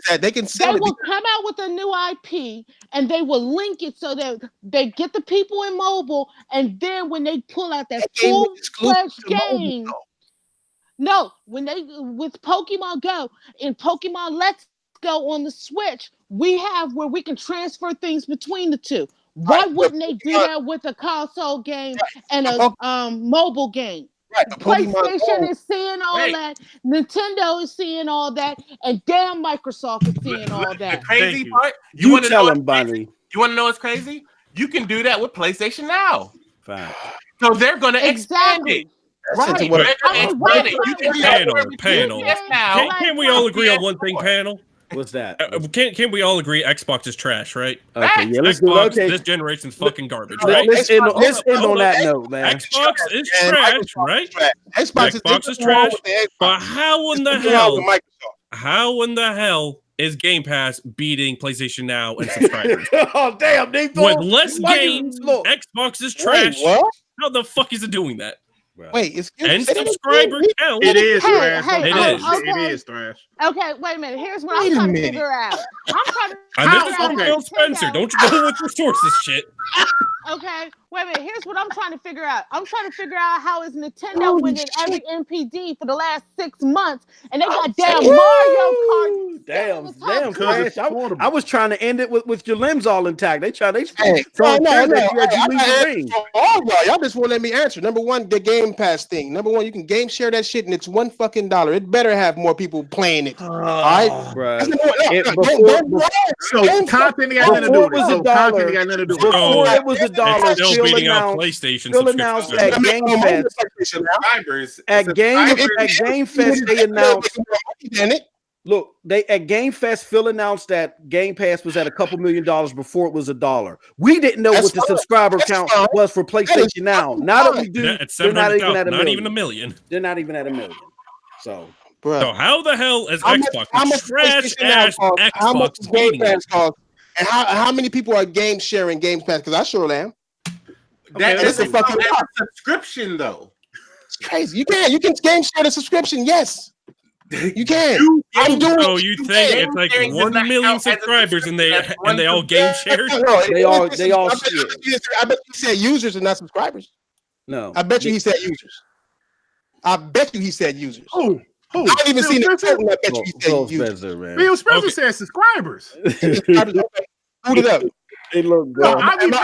that they can They sell it. will come out with a new IP and they will link it so that they get the people in mobile, and then when they pull out that That game is exclusive full-fledged to mobile, game, though. no, when they with Pokemon Go and Pokemon Let's Go on the Switch, we have where we can transfer things between the two. Why Right, but wouldn't they do Pokemon- that with a console game Right, and but a mobile game? Right, but Pokemon PlayStation Go, is seeing all Wait. that. Nintendo is seeing all that, and damn, Microsoft is seeing all The that. crazy Thank you. part, You wanna tell know him, what's crazy? Bunny. You want to know what's crazy? You can do that with PlayStation Now. Fine. So they're going to expand Exactly. it. Right. into what- They're gonna Okay, expand wait, it. You wait, can wait. transfer Panel. between PS Now. Can we all agree on one thing, panel? What's that? Can we all agree Xbox is trash, right? Okay, yeah, let's do Xbox, it. Okay, this generation's fucking garbage, right? let's end Xbox- on that note, man. Xbox is and trash, Microsoft right? is trash. Xbox is nothing wrong trash, with the Xbox. But how in the There's nothing wrong with hell? Microsoft. How in the hell is Game Pass beating PlayStation Now and subscribers? Oh damn, they With less games, Look, Xbox is Wait, trash. what? How the fuck is it doing that? Wait, it's And subscriber count. It is Hey, trash. hey, It No, is. okay. It is trash. Okay, wait a minute. Here's what Wait I'm a trying to minute. figure out. I'm trying to And this is figure out from okay. Phil Spencer. Nintendo- Don't you go with your sources, shit. Okay, wait a minute. Here's what I'm trying to figure out. I'm trying to figure out how is Nintendo winning every NPD for the last 6 months, and they got damn Mario Kart. Damn, Because Crash. it's affordable. I was trying to end it with your limbs all intact. They Hey, throw no, triggers no, at you as you I leave got the answers ring. for all y'all just won't let me answer. Number one, the Game Pass thing. Number one, you can game share that shit, and it's $1 fucking. It better have more people playing it. All right, Bruh. That's It- don't- before- don't- don't- So don't- content got nothing to do Before with it it. was So a dollar. content got nothing to do with it. Before it was $1, It's still Phil beating out announced PlayStation Phil subscriptions. announced though. at I mean, Game I'm on Fest. the PlayStation now. Subscribers. At Game Subscribers. Fest, they announced. Damn it. Look, they at Game Fest, Phil announced that Game Pass was at a couple $1 million before it was $1. We didn't know That's what the fine. subscriber That's count fine. was for PlayStation Now. Now that we do, Yeah, it's they're not 700,000, even at a not million. even a million. They're not even at a million. So Bruh. So how the hell is How much- Xbox, how the much trash PlayStation Now ass cost? How much Xbox, does Game beating it? Pass cost? And how many people are game sharing Game Pass? Because I sure am. That that's doesn't a fucking count as lot. a subscription, though. It's crazy. You can game share the subscription. Yes, you can. I'm doing. So you think it's like Sharing does 1 not million count as a subscribers and they subscription. all game shared? No, They all I bet share. you said users and not subscribers. no, I bet you he said users. I bet you he said users. Who? I haven't even Phil seen it. Spencer? I bet you he Phil said users. Spencer, man. Phil Spencer Okay. said subscribers. Subscribers, okay. Boot it up. They look No, good. I be No.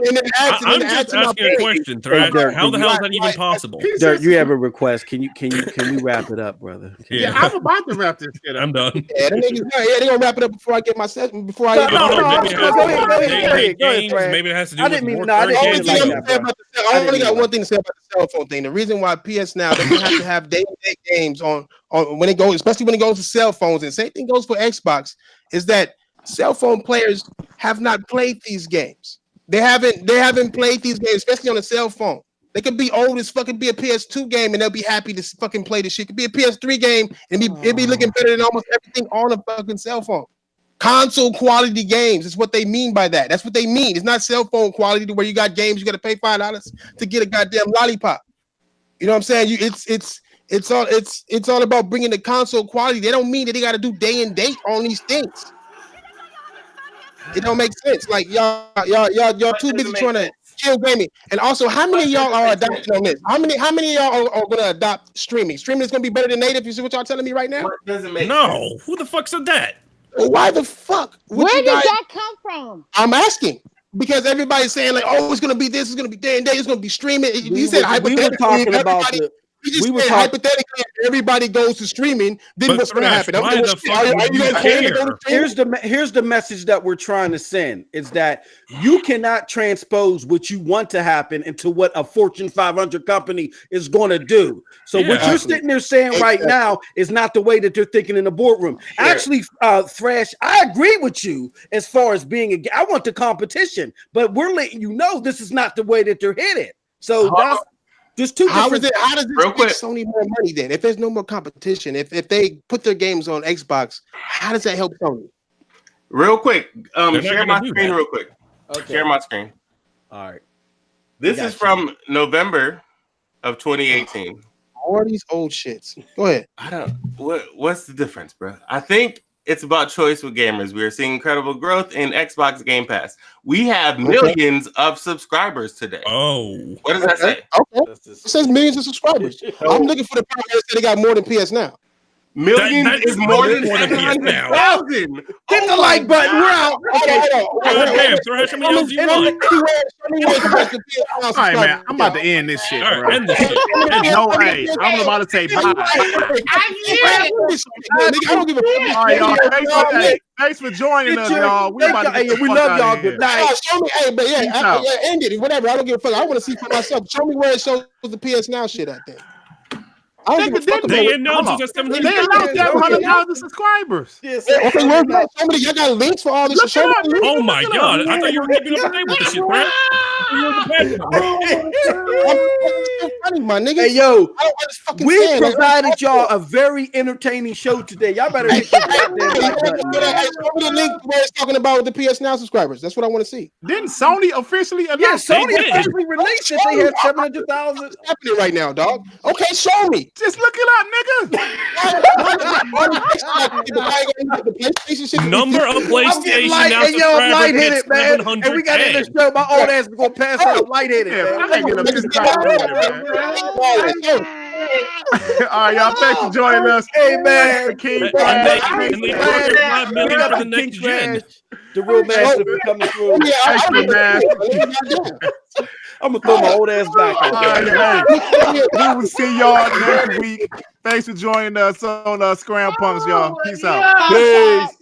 and it adds I'm just asking a question, Thrash. Derek, How the can hell you- is that even possible? Dirk, you have a request? Can we wrap it up, brother? Yeah, Yeah. I'm about to wrap this shit up. I'm done. Yeah, them niggas, yeah, they gonna wrap it up before I get my session. Before I No, get I don't know. no, Maybe it no, has go to do ahead, with go ahead, day-to-day go ahead, games. Thrash. Maybe it has to do I with didn't mean- more no, I didn't arcade mean like games. that. I only got one thing to say about the cell phone thing. The reason why PS Now doesn't have to have day-to-day games on when it goes, especially when it goes to cell phones, and same thing goes for Xbox, is that cell phone players have not played these games. They haven't played these games, especially on a cell phone. They could be old as fucking be a PS2 game and they'll be happy to fucking play this shit. It could be a PS3 game and it'd be looking better than almost everything on a fucking cell phone. Console quality games is what they mean by that. That's what they mean. It's not cell phone quality to where you got games you got to pay $5 to get a goddamn lollipop. You know what I'm saying? It's all about bringing the console quality. They don't mean that they got to do day and date on these things. It don't make sense. Like y'all too busy trying to kill gaming. And also, how many of y'all are adopting on this? How many of y'all are going to adopt streaming? Streaming is going to be better than native. You see what y'all telling me right now? What doesn't make sense? No, who the fuck said that? Well, why the fuck? would Where you did guys- that come from? I'm asking because everybody's saying like, oh, it's going to be this, it's going to be day and day, it's going to be streaming. You said we were talking about everybody- We were hypothetically, if everybody goes to streaming, then what's going to happen? Here's the message that we're trying to send is that you cannot transpose what you want to happen into what a Fortune 500 company is going to do. So what you're sitting there saying right now is not the way that they're thinking in the boardroom. Actually, Thrash, I agree with you as far as being I want the competition, but we're letting you know this is not the way that they're headed. So that's just two different. How does this make Sony more money then? If there's no more competition, if they put their games on Xbox, how does that help Sony? Real quick, share my screen real quick. Okay. Share my screen. All right. This is from November of 2018. All these old shits. Go ahead. What's the difference, bro? I think it's about choice with gamers. We are seeing incredible growth in Xbox Game Pass. We have millions of subscribers today. Oh. What does that say? Okay. It says millions of subscribers. I'm looking for the part that said they got more than PS Now. Millions that is more than PS Now. 700,000. Hit the like button. We're out. Okay. Damn, Thrash, how many else do you want? All right, man. I'm about to end this shit, All bro. right, end this shit. No way. I'm about to say bye. I don't give a fuck. All right, y'all. Thanks for joining us, y'all. We love y'all. Good night. Show me, end it. Whatever. I don't give a fuck. I want to see for myself. Show me where it shows the PS Now shit at then. I don't give a fuck about They it. announced it's at They announced 700,000 subscribers. Yes. Okay, where's that? Y'all got links for all this shit. Show me the links. Oh my God. I thought you were keeping up to date with this shit, Thrash. Funny, my nigga. Hey, yo, we we provided y'all a very entertaining show today. Y'all better hit the goddamn like button. Show me the link where it's talking about the PS Now subscribers. That's what I want to see. Didn't Sony officially Yeah, announce Sony officially released that they had 700,000. What's happening right now, dog? Okay, show me. Just look it up, nigga. Number of I'm getting PlayStation light, Now and yo, I'm subscribers lightheaded, hit man. And we got in the 700K. show. My old ass is gonna pass out lightheaded. Yeah, Man. I ain't getting up this time, man. All right, y'all. Thanks for joining us. Hey, man. King And Thrash. they ordered 5 million for the next gen. The real master coming through. Thanks, man. I'm gonna throw my old ass back All on. right, hey. We will see y'all next week. Thanks for joining us on Scrampunks, y'all. Peace out. Peace.